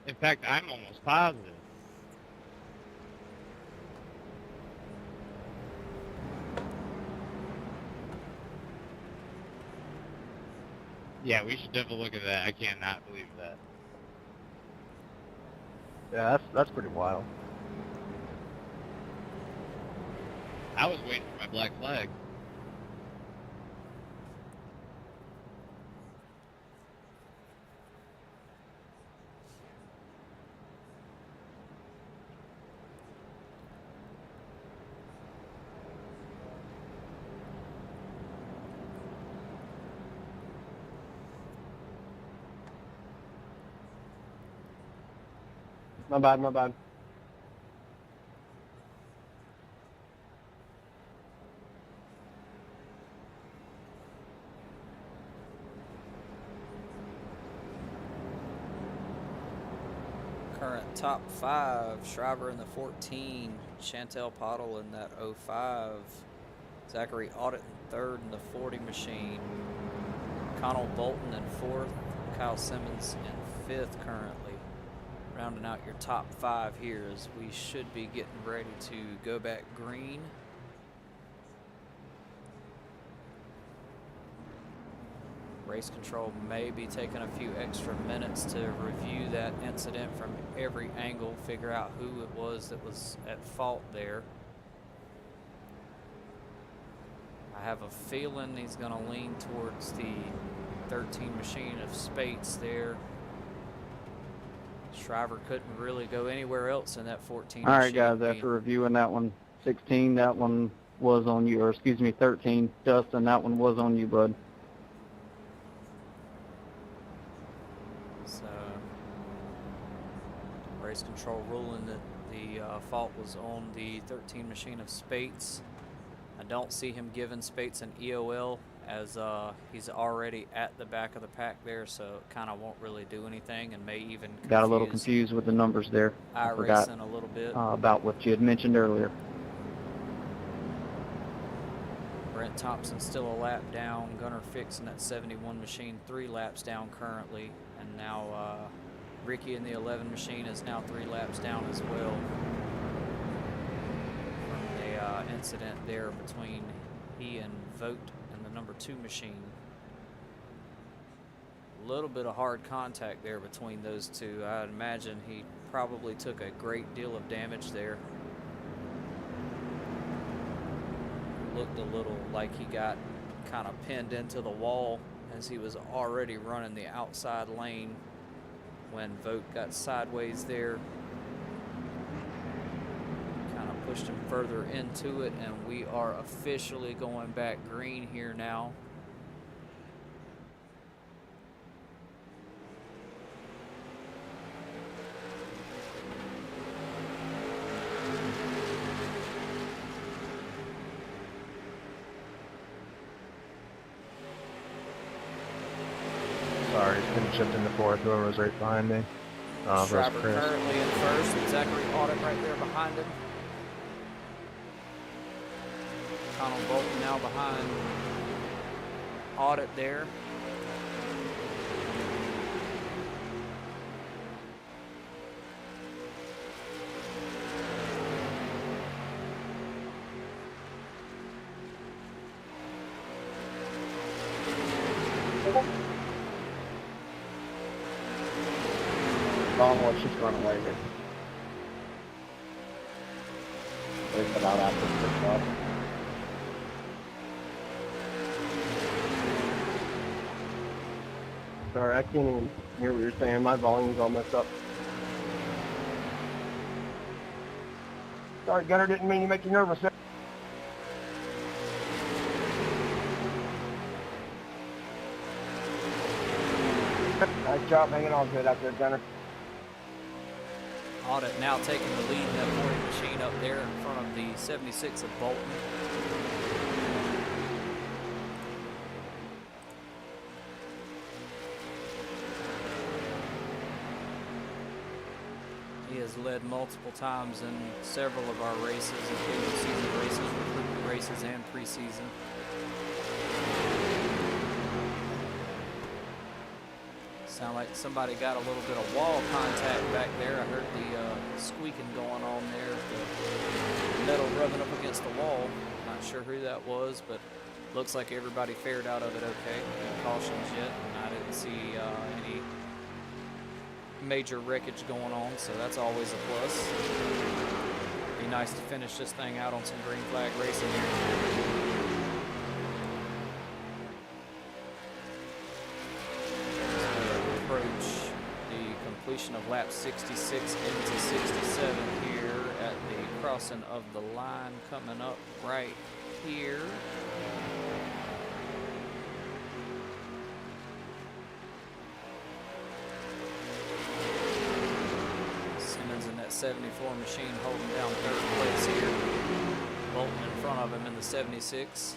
In fact, I'm almost positive. Yeah, we should definitely look at that. I cannot believe that. Yeah, that's pretty wild. I was waiting for my black flag. My bad, my bad. Current top 5, Shriver in the 14, Chantel Pottle in that 05, Zachary Audit in 3rd in the 40 machine, Connell Bolton in 4th, Kyle Simmons in 5th currently. Rounding out your top 5 here as we should be getting ready to go back green. Race control may be taking a few extra minutes to review that incident from every angle, figure out who it was that was at fault there. I have a feeling he's going to lean towards the 13 machine of Spates there. Shriver couldn't really go anywhere else in that 14 All right, machine. guys, after reviewing that one, 16, that one was on you, or excuse me, 13. Dustin, that one was on you, bud. So, race control ruling that the fault was on the 13 machine of Spates. I don't see him giving Spates an EOL as he's already at the back of the pack there, so it kind of won't really do anything and may even Got a little confused with the numbers there. I forgot iRacing a little bit. about what you had mentioned earlier. Brent Thompson's still a lap down. Gunnar fixing that 71 machine 3 laps down currently. And now Ricky in the 11 machine is now 3 laps down as well from the incident there between he and Vogt and the number 2 machine. A little bit of hard contact there between those two. I'd imagine he probably took a great deal of damage there. Looked a little like he got kind of pinned into the wall as he was already running the outside lane when Vogt got sideways there. Kind of pushed him further into it, and we are officially going back green here now. Sorry, couldn't shift into fourth. Whoever was right behind me. That was Schreiber Chris. currently in first, with Zachary Audit right there behind him. Connell Bolton now behind Audit there. Let's just run away here. Wait it out after the first shot. Sorry, I can't even hear what you're saying. My volume's all messed up. Sorry, Gunnar, didn't mean to make you nervous. Nice job hanging on to it out there, Gunnar. Audit now taking the lead in that 40 machine up there in front of the 76 of Bolton. He has led multiple times in several of our races, including season races, recruitment races, and preseason. Sound like somebody got a little bit of wall contact back there. I heard the squeaking going on there, the metal rubbing up against the wall. Not sure who that was, but looks like everybody fared out of it okay. No cautions yet, and I didn't see any major wreckage going on, so that's always a plus. Be nice to finish this thing out on some green flag racing here. Approach the completion of lap 66 into 67 here at the crossing of the line coming up right here. Simmons in that 74 machine holding down third place here. Bolton in front of him in the 76.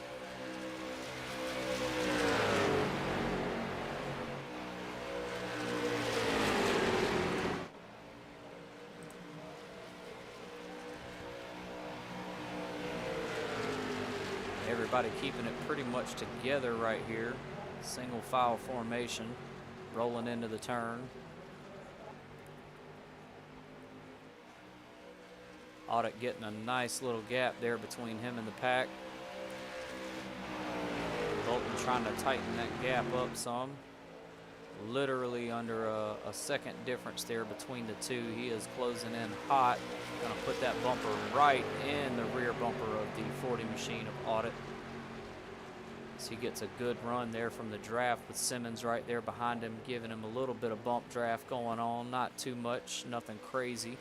Everybody keeping it pretty much together right here. Single file formation, rolling into the turn. Audit getting a nice little gap there between him and the pack. Bolton trying to tighten that gap up some. Literally under a second difference there between the two. He is closing in hot. Gonna put that bumper right in the rear bumper of the 40 machine of Audit. So he gets a good run there from the draft with Simmons right there behind him, giving him a little bit of bump draft going on. Not too much, nothing crazy.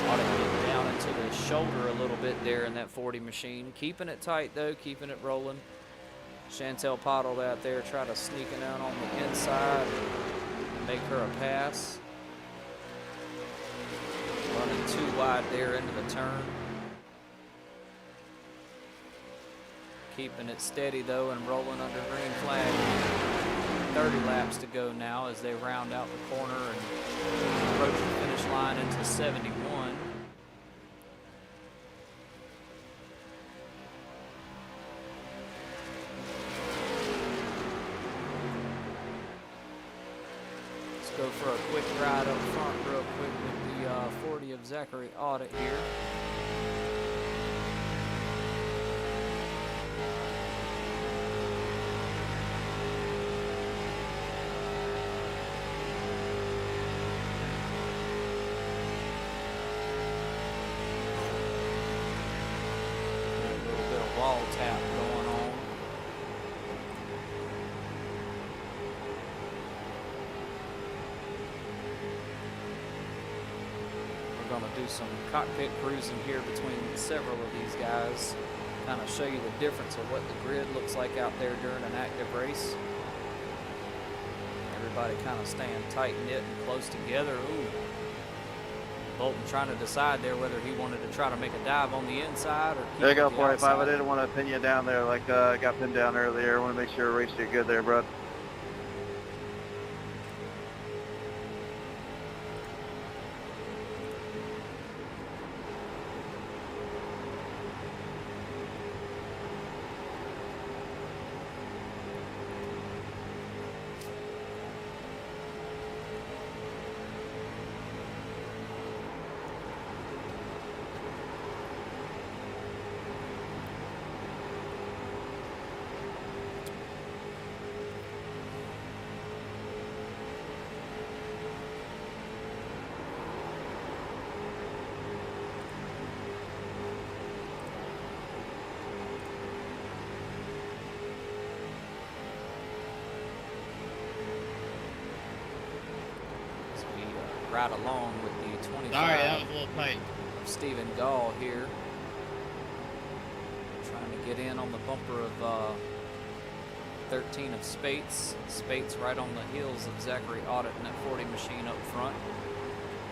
Audit getting down into the shoulder a little bit there in that 40 machine. Keeping it tight though, keeping it rolling. Chantel Pottle out there trying to sneak it down on the inside. make her a pass. Running too wide there into the turn. Keeping it steady though and rolling under green flag. 30 laps to go now as they round out the corner and approach the finish line into 71. Go for a quick ride up front real quick with the 40 of Zachary Audit here. A little bit of wall tap going on. Going to do some cockpit cruising here between several of these guys, kind of show you the difference of what the grid looks like out there during an active race. Everybody kind of staying tight knit and close together. Ooh. Bolton trying to decide there whether he wanted to try to make a dive on the inside or keep There you go, the 45. outside. I didn't want to pin you down there like I got pinned down earlier. I want to make sure I raced you good there, bro. Right along with the 25 Sorry, that was a little tight. of Stephen Gall here. Trying to get in on the bumper of 13 of Spates. Spates right on the heels of Zachary Audit in that 40 machine up front.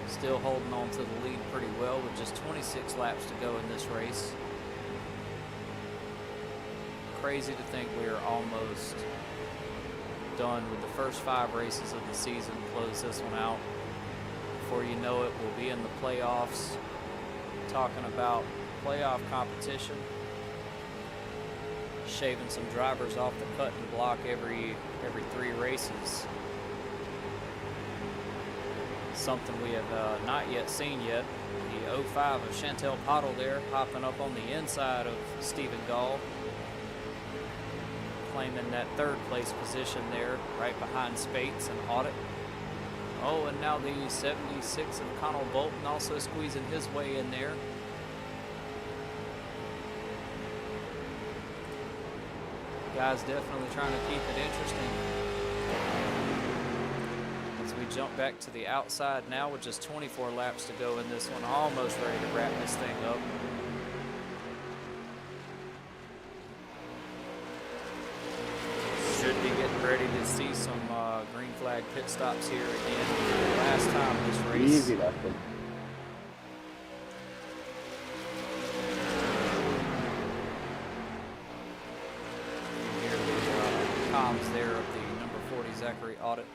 Still holding on to the lead pretty well with just 26 laps to go in this race. Crazy to think we are almost done with the first 5 races of the season. Close this one out. Before you know it, we'll be in the playoffs, talking about playoff competition, shaving some drivers off the cut and block every 3 races. Something we have not yet seen yet. The 05 of Chantel Pottle there, hopping up on the inside of Stephen Gall, claiming that 3rd place position there, right behind Spates and Audit. Oh, and now the 76 of Connell Bolton also squeezing his way in there. Guys definitely trying to keep it interesting. As we jump back to the outside now with just 24 laps to go in this one, almost ready to wrap this thing up. Should be getting ready to see some green flag pit stops here again for the last time this race. Easy lesson. You hear the comms there of the number 40 Zachary Audit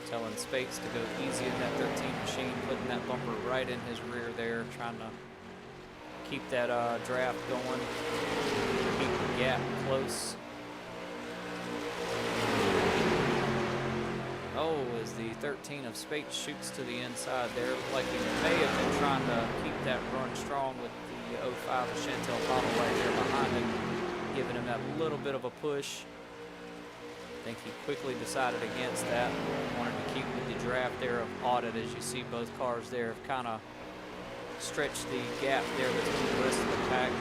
telling Spates to go easy in that 13 machine, putting that bumper right in his rear there, trying to keep that draft going, keep the gap close. Oh, as the 13 of Spates shoots to the inside there, looked like he may have been trying to keep that run strong with the 05 of Chantel Pottle right there behind him, giving him that little bit of a push. I think he quickly decided against that. Wanted to keep with the draft there of Audit. As you see, both cars there have kind of stretched the gap there between the rest of the pack.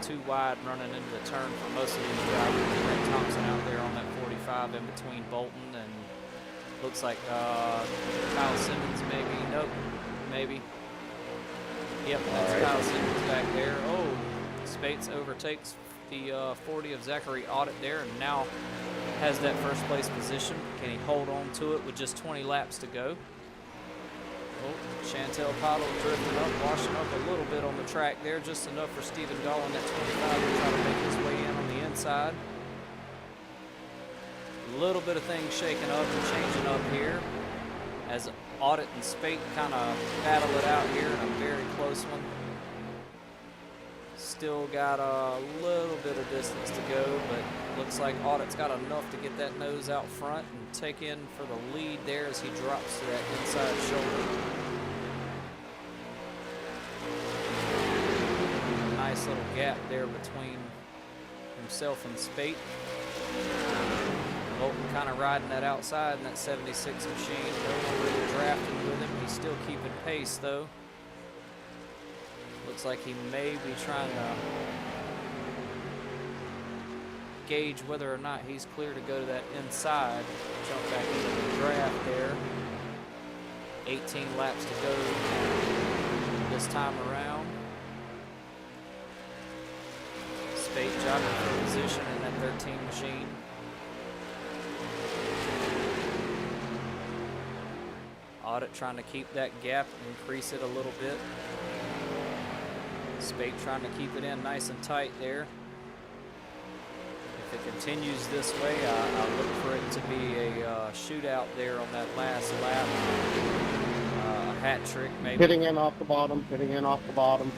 Too wide running into the turn for most of these drivers. Brent Thompson out there on that 45 in between Bolton and looks like Kyle Simmons maybe. Nope, maybe. Yep, that's Kyle Simmons back there. Oh, Spates overtakes the 40 of Zachary Audit there, and now has that first place position. Can he hold on to it with just 20 laps to go? Oh, Chantel Pottle drifting up, washing up a little bit on the track there, just enough for Stephen Gall in that 25 to try to make his way in on the inside. A little bit of things shaking up and changing up here as Audit and Spate kind of battle it out here in a very close one. Still got a little bit of distance to go, but looks like Audit's got enough to get that nose out front and take in for the lead there as he drops to that inside shoulder. Nice little gap there between himself and Spate. Bolton kind of riding that outside in that 76 machine. No one really drafting with him. He's still keeping pace though. Looks like he may be trying to gauge whether or not he's clear to go to that inside. Jump back into the draft there. 18 laps to go this time around. Spate jogging for position in that 13 machine. Audit trying to keep that gap, increase it a little bit. Spate trying to keep it in nice and tight there. If it continues this way, I look for it to be a shootout there on that last lap. A hat trick maybe. Hitting in off the bottom, hitting in off the bottom.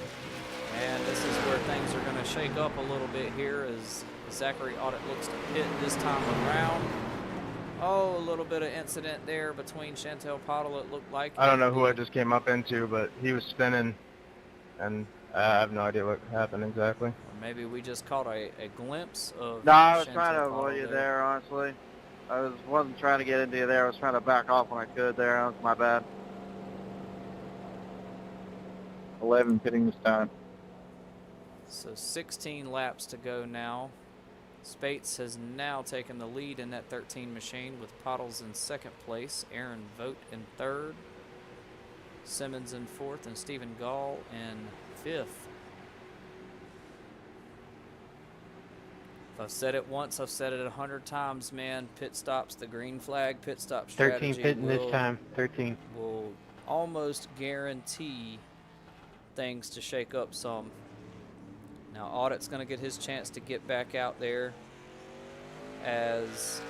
And this is where things are going to shake up a little bit here as Zachary Audit looks to pit this time around. Oh, a little bit of incident there between Chantel Pottle, it looked like. I don't know who I just came up into, but he was spinning, and I have no idea what happened exactly. Or maybe we just caught a glimpse of. No, I was Chantel trying to Pottle avoid you there, honestly. Wasn't trying to get into you there. I was trying to back off when I could there. That was my bad. 11 pitting this time. So 16 laps to go now. Spates has now taken the lead in that 13 machine with Pottles in second place, Aaron Vogt in third, Simmons in fourth, and Stephen Gall in fifth. If I've said it once, I've said it 100 times, man. Pit stops, the green flag, pit stop strategy 13 pitting this time. 13. will almost guarantee things to shake up some. Now Audit's going to get his chance to get back out there as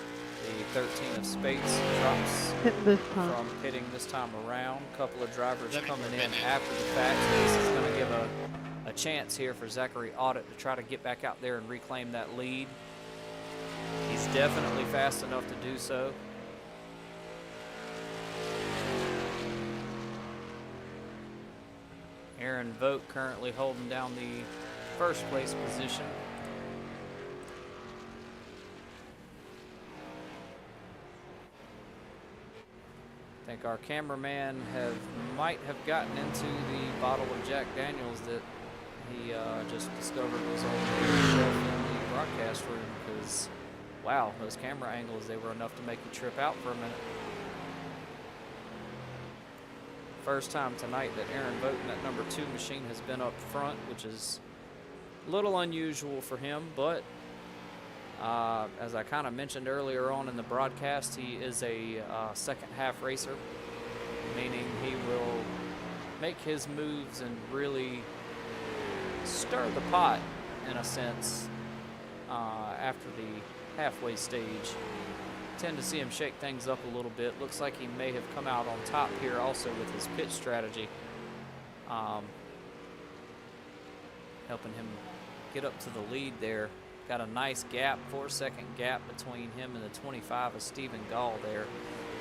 the 13 of Spates drops from pitting this time around. A couple of drivers coming in after the fact. So this is going to give a chance here for Zachary Audit to try to get back out there and reclaim that lead. He's definitely fast enough to do so. Aaron Vogt currently holding down the first place position. I think our cameraman might have gotten into the bottle of Jack Daniels that he just discovered was on the shelf in the broadcast room, because wow, those camera angles, they were enough to make you trip out for a minute. First time tonight that Aaron Vogt in that number 2 machine has been up front, which is a little unusual for him, but as I kind of mentioned earlier on in the broadcast, he is a second half racer, meaning he will make his moves and really stir the pot in a sense after the halfway stage. Tend to see him shake things up a little bit. Looks like he may have come out on top here also with his pitch strategy, helping him get up to the lead there. Got a nice gap, 4-second gap between him and the 25 of Stephen Gall there.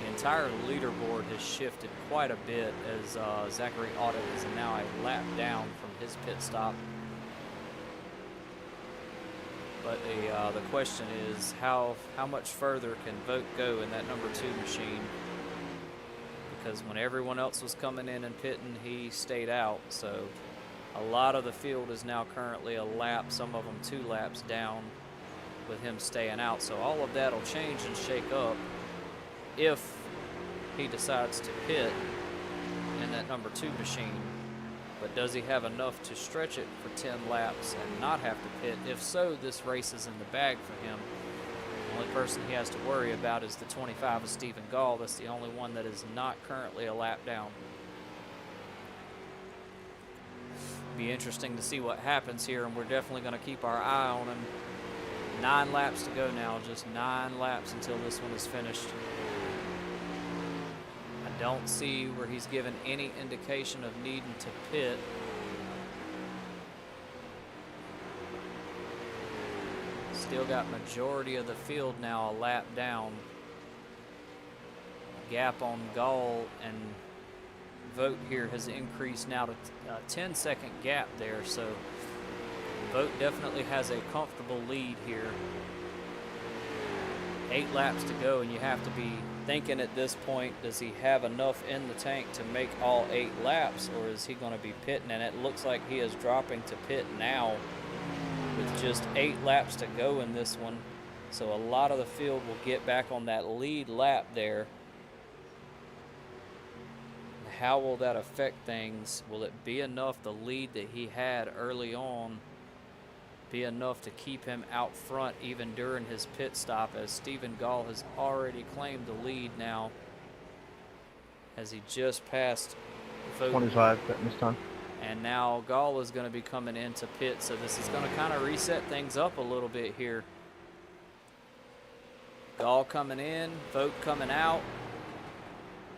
The entire leaderboard has shifted quite a bit as Zachary Audit is now a lap down from his pit stop. But the question is, how much further can Vogt go in that number 2 machine? Because when everyone else was coming in and pitting, he stayed out. So a lot of the field is now currently a lap, some of them 2 laps down with him staying out. So all of that will change and shake up if he decides to pit in that number 2 machine. but does he have enough to stretch it for 10 laps and not have to pit? If so, this race is in the bag for him. The only person he has to worry about is the 25 of Stephen Gall. That's the only one that is not currently a lap down. Be interesting to see what happens here, and we're definitely going to keep our eye on him. 9 laps to go now, just 9 laps until this one is finished. I don't see where he's given any indication of needing to pit. Still got majority of the field now a lap down. Gap on Gall and Vogt here has increased now to a 10-second gap there, so Vogt definitely has a comfortable lead here. 8 laps to go, and you have to be thinking at this point, does he have enough in the tank to make all 8 laps, or is he going to be pitting? And it looks like he is dropping to pit now with just 8 laps to go in this one. So a lot of the field will get back on that lead lap there. How will that affect things? Will it be enough, the lead that he had early on, be enough to keep him out front even during his pit stop, as Stephen Gall has already claimed the lead now as he just passed Vogt. 25 this time. And now Gall is going to be coming into pit, so this is going to kind of reset things up a little bit here. Gall coming in, Vogt coming out.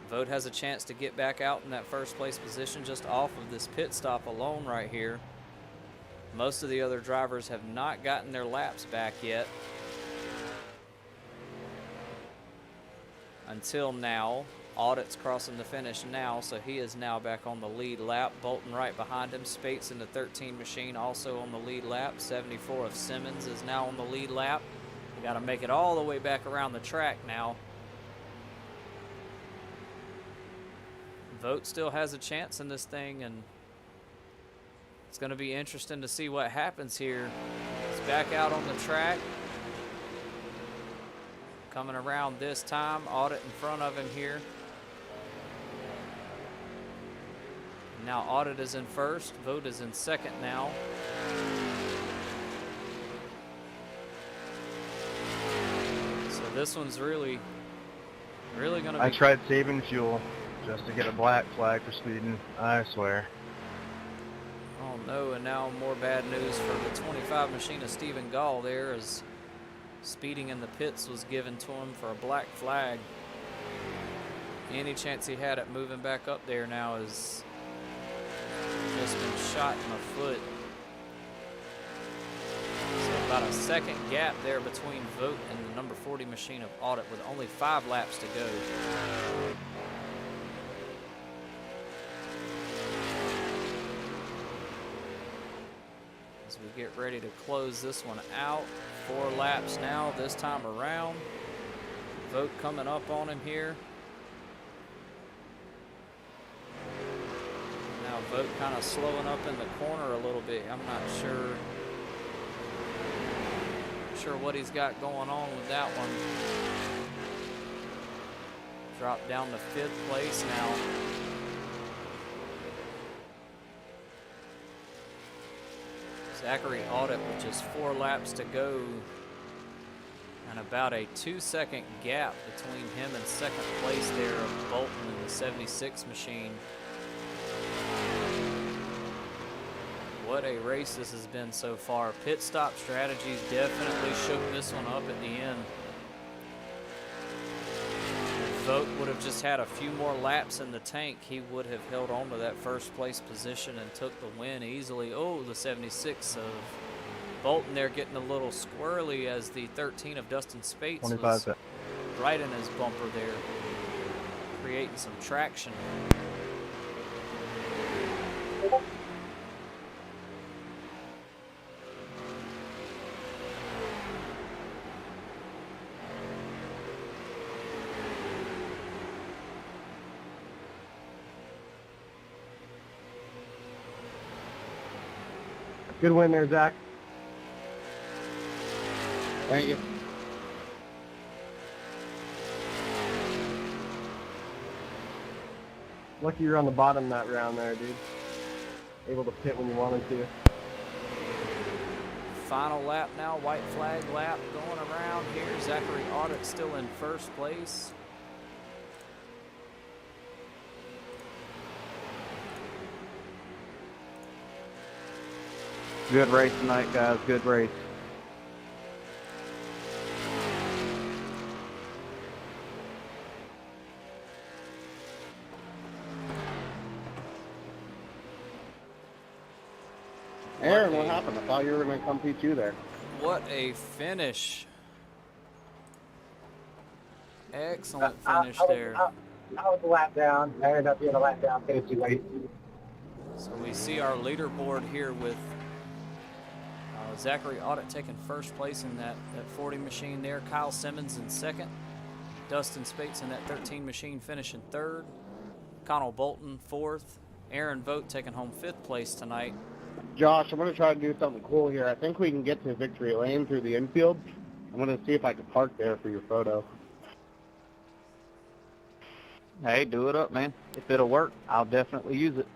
Vogt has a chance to get back out in that first place position just off of this pit stop alone right here. Most of the other drivers have not gotten their laps back yet. Until now. Audit's crossing the finish now, so he is now back on the lead lap. Bolton right behind him. Spates in the 13 machine also on the lead lap. 74 of Simmons is now on the lead lap. We got to make it all the way back around the track now. Vogt still has a chance in this thing, and it's going to be interesting to see what happens here. He's back out on the track. Coming around this time. Audit in front of him here. Now Audit is in first. Vogt is in second now. So this one's really going to be... I tried saving fuel just to get a black flag for speeding, I swear. Oh no, and now more bad news for the 25 machine of Stephen Gall there, as speeding in the pits was given to him for a black flag. Any chance he had at moving back up there now has just been shot in the foot. So about a second gap there between Vogt and the number 40 machine of Audit with only 5 laps to go. As we get ready to close this one out. 4 laps now this time around. Vogt coming up on him here. Now Vogt kind of slowing up in the corner a little bit. I'm not sure what he's got going on with that one. Dropped down to 5th place now. Zachary Audit with just 4 laps to go, and about a 2-second gap between him and second place there of Bolton in the 76 machine. What a race this has been so far. Pit stop strategies definitely shook this one up at the end. If Vogt would have just had a few more laps in the tank, he would have held on to that first place position and took the win easily. Oh, the 76 of Bolton there getting a little squirrely as the 13 of Dustin Spates was right in his bumper there, creating some traction. Good win there, Zach. Thank you. Lucky you're on the bottom that round there, dude. able to pit when you wanted to. Final lap now, white flag lap going around here. Zachary Audit still in first place. Good race tonight, guys. Good race. Aaron, what happened? I thought you were going to come P2 there. What a finish. Excellent finish there. I was a lap down. I ended up being a lap down, finished too late. So we see our leaderboard here with Zachary Audit taking first place in that 40 machine there. Kyle Simmons in second. Dustin Spates in that 13 machine finishing third. Connell Bolton fourth. Aaron Vogt taking home fifth place tonight. Josh, I'm going to try to do something cool here. I think we can get to victory lane through the infield. I'm going to see if I can park there for your photo. Hey, do it up, man. If it'll work, I'll definitely use it.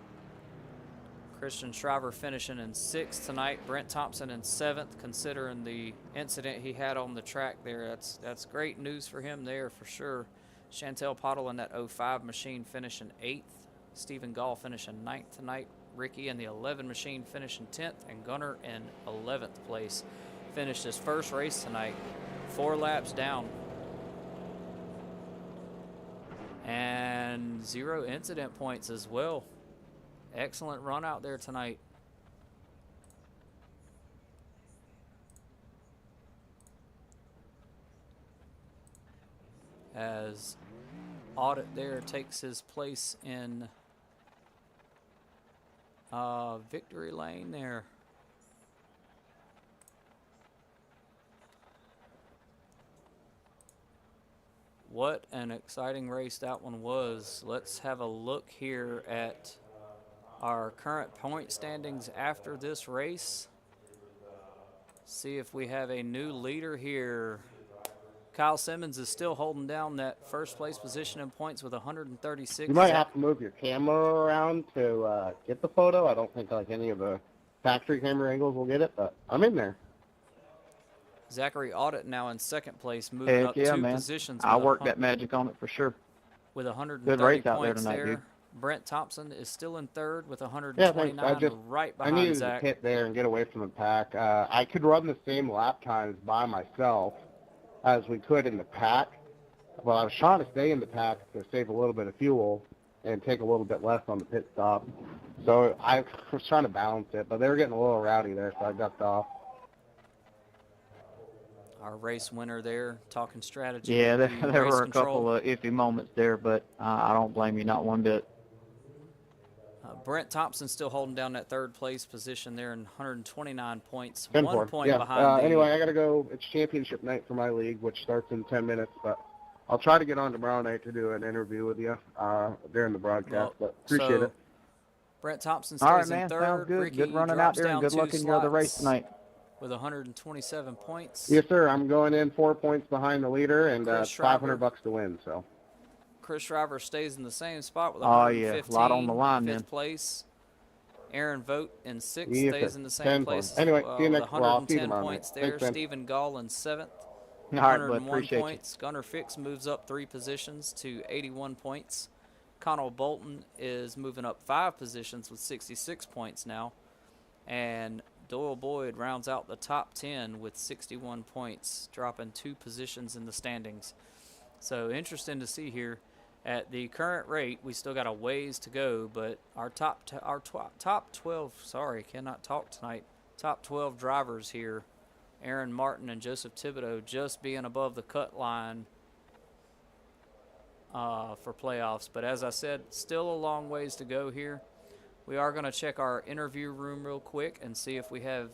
Christian Shriver finishing in sixth tonight. Brent Thompson in seventh, considering the incident he had on the track there. That's great news for him there for sure. Chantel Pottle in that 05 machine finishing eighth. Stephen Gall finishing ninth tonight. Ricky in the 11 machine finishing 10th, and Gunnar in 11th place. Finished his first race tonight, 4 laps down. And 0 incident points as well. Excellent run out there tonight. As Audit there takes his place in victory lane there. What an exciting race that one was. Let's have a look here at our current point standings after this race. See if we have a new leader here. Kyle Simmons is still holding down that first place position in points with 136. You might have to move your camera around to get the photo. I don't think like any of the factory camera angles will get it, but I'm in there. Zachary Audit now in second place, moving up 2 positions. I'll work that magic on it for sure. With 130 Good race points out there tonight, there. dude. Brent Thompson is still in third with Yeah, 129, thanks. right I behind needed Zach. to hit there and get away from the pack. I could run the same lap times by myself as we could in the pack. Well, I was trying to stay in the pack to save a little bit of fuel and take a little bit less on the pit stop. So I was trying to balance it, but they were getting a little rowdy there, so I ducked off. Our race winner there, talking strategy. Yeah, with the there race were a control. couple of iffy moments there, but I don't blame you, not one bit. Brent Thompson still holding down that third place position there in 129 points. 10-4. 1 point yeah. behind. Anyway, I got to go. It's championship night for my league, which starts in 10 minutes, but I'll try to get on tomorrow night to do an interview with you during the broadcast, but appreciate it. Brent Thompson stays All right, in man. third. Sounds good. Ricky Good running out drops there, and down good 2 luck in your other race slots tonight. with 127 points. Yes, sir. I'm going in 4 points behind the leader and Chris Shriver. $500 to win, so. Chris Shriver stays in the same spot with Oh, yeah. 115. A lot on the line, fifth man. place. Aaron Vogt in sixth, Yes, stays sir. in the 10 same points. place. Anyway, see you with next. Well, I'll see you 110 tomorrow points night. there. Thanks, man. Stephen Gall in seventh. All right, bud. 101 Appreciate points. Gunnar Fix moves up 3 positions to 81 points. Connell Bolton is moving up 5 positions with 66 points now. And Doyle Boyd rounds out the top 10 with 61 points, dropping 2 positions in the standings. So interesting to see here. At the current rate, we still got a ways to go, but our top 12, sorry, cannot talk tonight, top 12 drivers here, Aaron Martin and Joseph Thibodeau, just being above the cut line for playoffs. But as I said, still a long ways to go here. We are going to check our interview room real quick and see if we have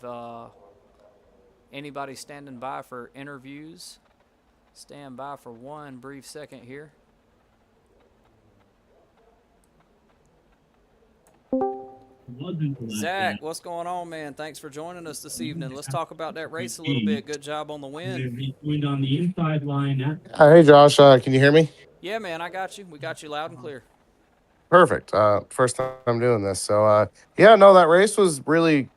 anybody standing by for interviews. Stand by for 1 brief second here. Zach, what's going on, man? Thanks for joining us this evening. Let's talk about that race a little bit. Good job on the win. On the inside line. Hey, Josh, can you hear me? Yeah, man, I got you. We got you loud and clear. Perfect. First time I'm doing this. So, yeah, no, that race was really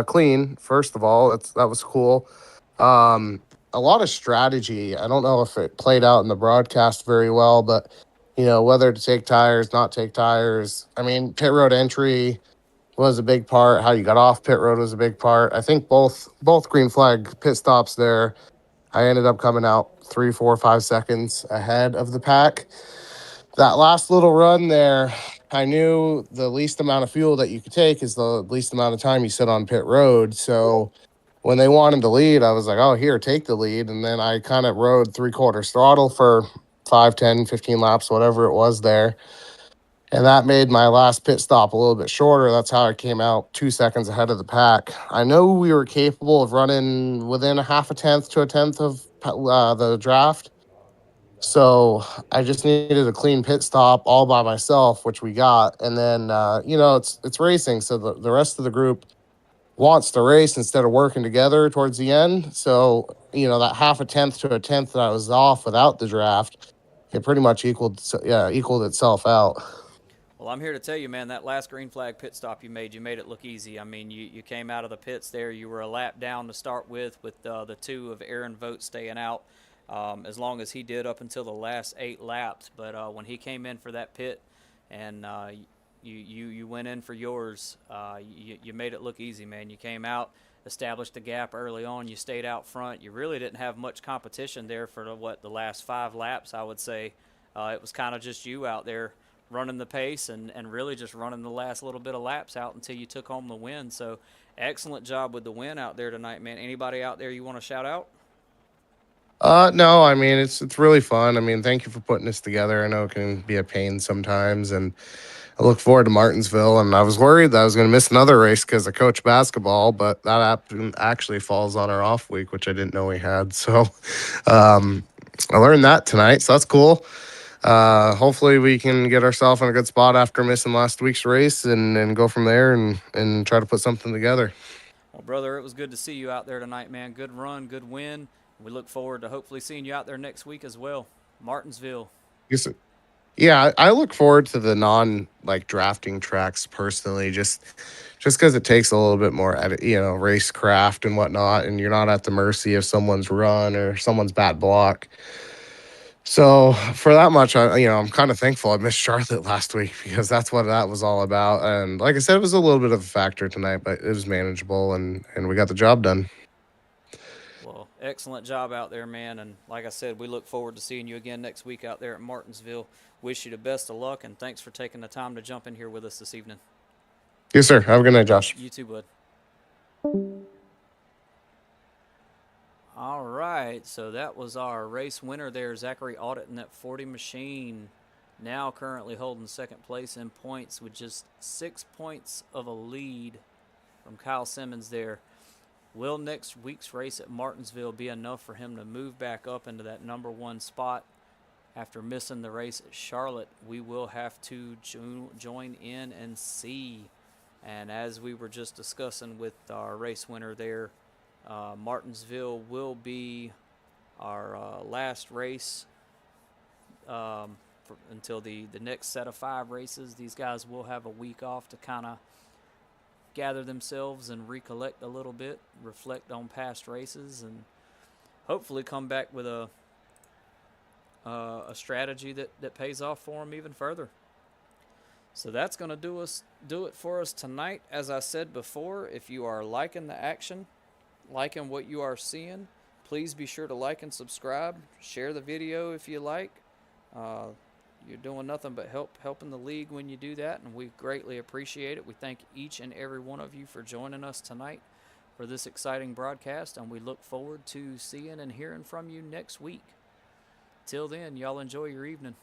clean. First of all, that was cool. A lot of strategy. I don't know if it played out in the broadcast very well, but whether to take tires, not take tires. I mean, pit road entry was a big part. How you got off pit road was a big part. I think both green flag pit stops there, I ended up coming out 3, 4, 5 seconds ahead of the pack. That last little run there, I knew the least amount of fuel that you could take is the least amount of time you sit on pit road. So when they wanted to lead, I was like, oh, here, take the lead. And then I kind of rode 3/4 throttle for 5, 10, 15 laps, whatever it was there. And that made my last pit stop a little bit shorter. That's how I came out 2 seconds ahead of the pack. I know we were capable of running within a half a tenth to a tenth of the draft. So I just needed a clean pit stop all by myself, which we got. And then, it's racing. So the rest of the group wants to race instead of working together towards the end. So, that half a tenth to a tenth that I was off without the draft, it pretty much equaled itself out. Well, I'm here to tell you, man, that last green flag pit stop you made it look easy. I mean, you came out of the pits there. You were a lap down to start with the 2 of Aaron Vogt staying out as long as he did up until the last 8 laps. But when he came in for that pit and you went in for yours, you made it look easy, man. You came out, established a gap early on. You stayed out front. You really didn't have much competition there for the last 5 laps, I would say. It was kind of just you out there running the pace and really just running the last little bit of laps out until you took home the win. So excellent job with the win out there tonight, man. Anybody out there you want to shout out? No, I mean, it's really fun. I mean, thank you for putting this together. I know it can be a pain sometimes, and I look forward to Martinsville. And I was worried that I was going to miss another race because I coach basketball, but that actually falls on our off week, which I didn't know we had. So I learned that tonight, so that's cool. Hopefully we can get ourselves in a good spot after missing last week's race and go from there and try to put something together. Well, brother, it was good to see you out there tonight, man. Good run, good win. We look forward to hopefully seeing you out there next week as well. Martinsville. Yes, sir. Yeah, I look forward to the drafting tracks personally, just because it takes a little bit more racecraft and whatnot, and you're not at the mercy of someone's run or someone's bad block. So for that much, I'm kind of thankful I missed Charlotte last week because that's what that was all about. And like I said, it was a little bit of a factor tonight, but it was manageable and we got the job done. Well, excellent job out there, man. And like I said, we look forward to seeing you again next week out there at Martinsville. Wish you the best of luck, and thanks for taking the time to jump in here with us this evening. Yes, sir. Have a good night, Josh. You too, bud. All right, so that was our race winner there, Zachary Audit in that 40 machine. Now currently holding second place in points with just 6 points of a lead from Kyle Simmons there. Will next week's race at Martinsville be enough for him to move back up into that number 1 spot? After missing the race at Charlotte, we will have to join in and see. And as we were just discussing with our race winner there, Martinsville will be our last race until the next set of 5 races. These guys will have a week off to kind of gather themselves and recollect a little bit, reflect on past races, and hopefully come back with a strategy that pays off for them even further. So that's going to do it for us tonight. As I said before, if you are liking the action, liking what you are seeing, please be sure to like and subscribe. Share the video if you like. You're doing nothing but helping the league when you do that, and we greatly appreciate it. We thank each and every one of you for joining us tonight for this exciting broadcast, and we look forward to seeing and hearing from you next week. Till then, y'all enjoy your evening.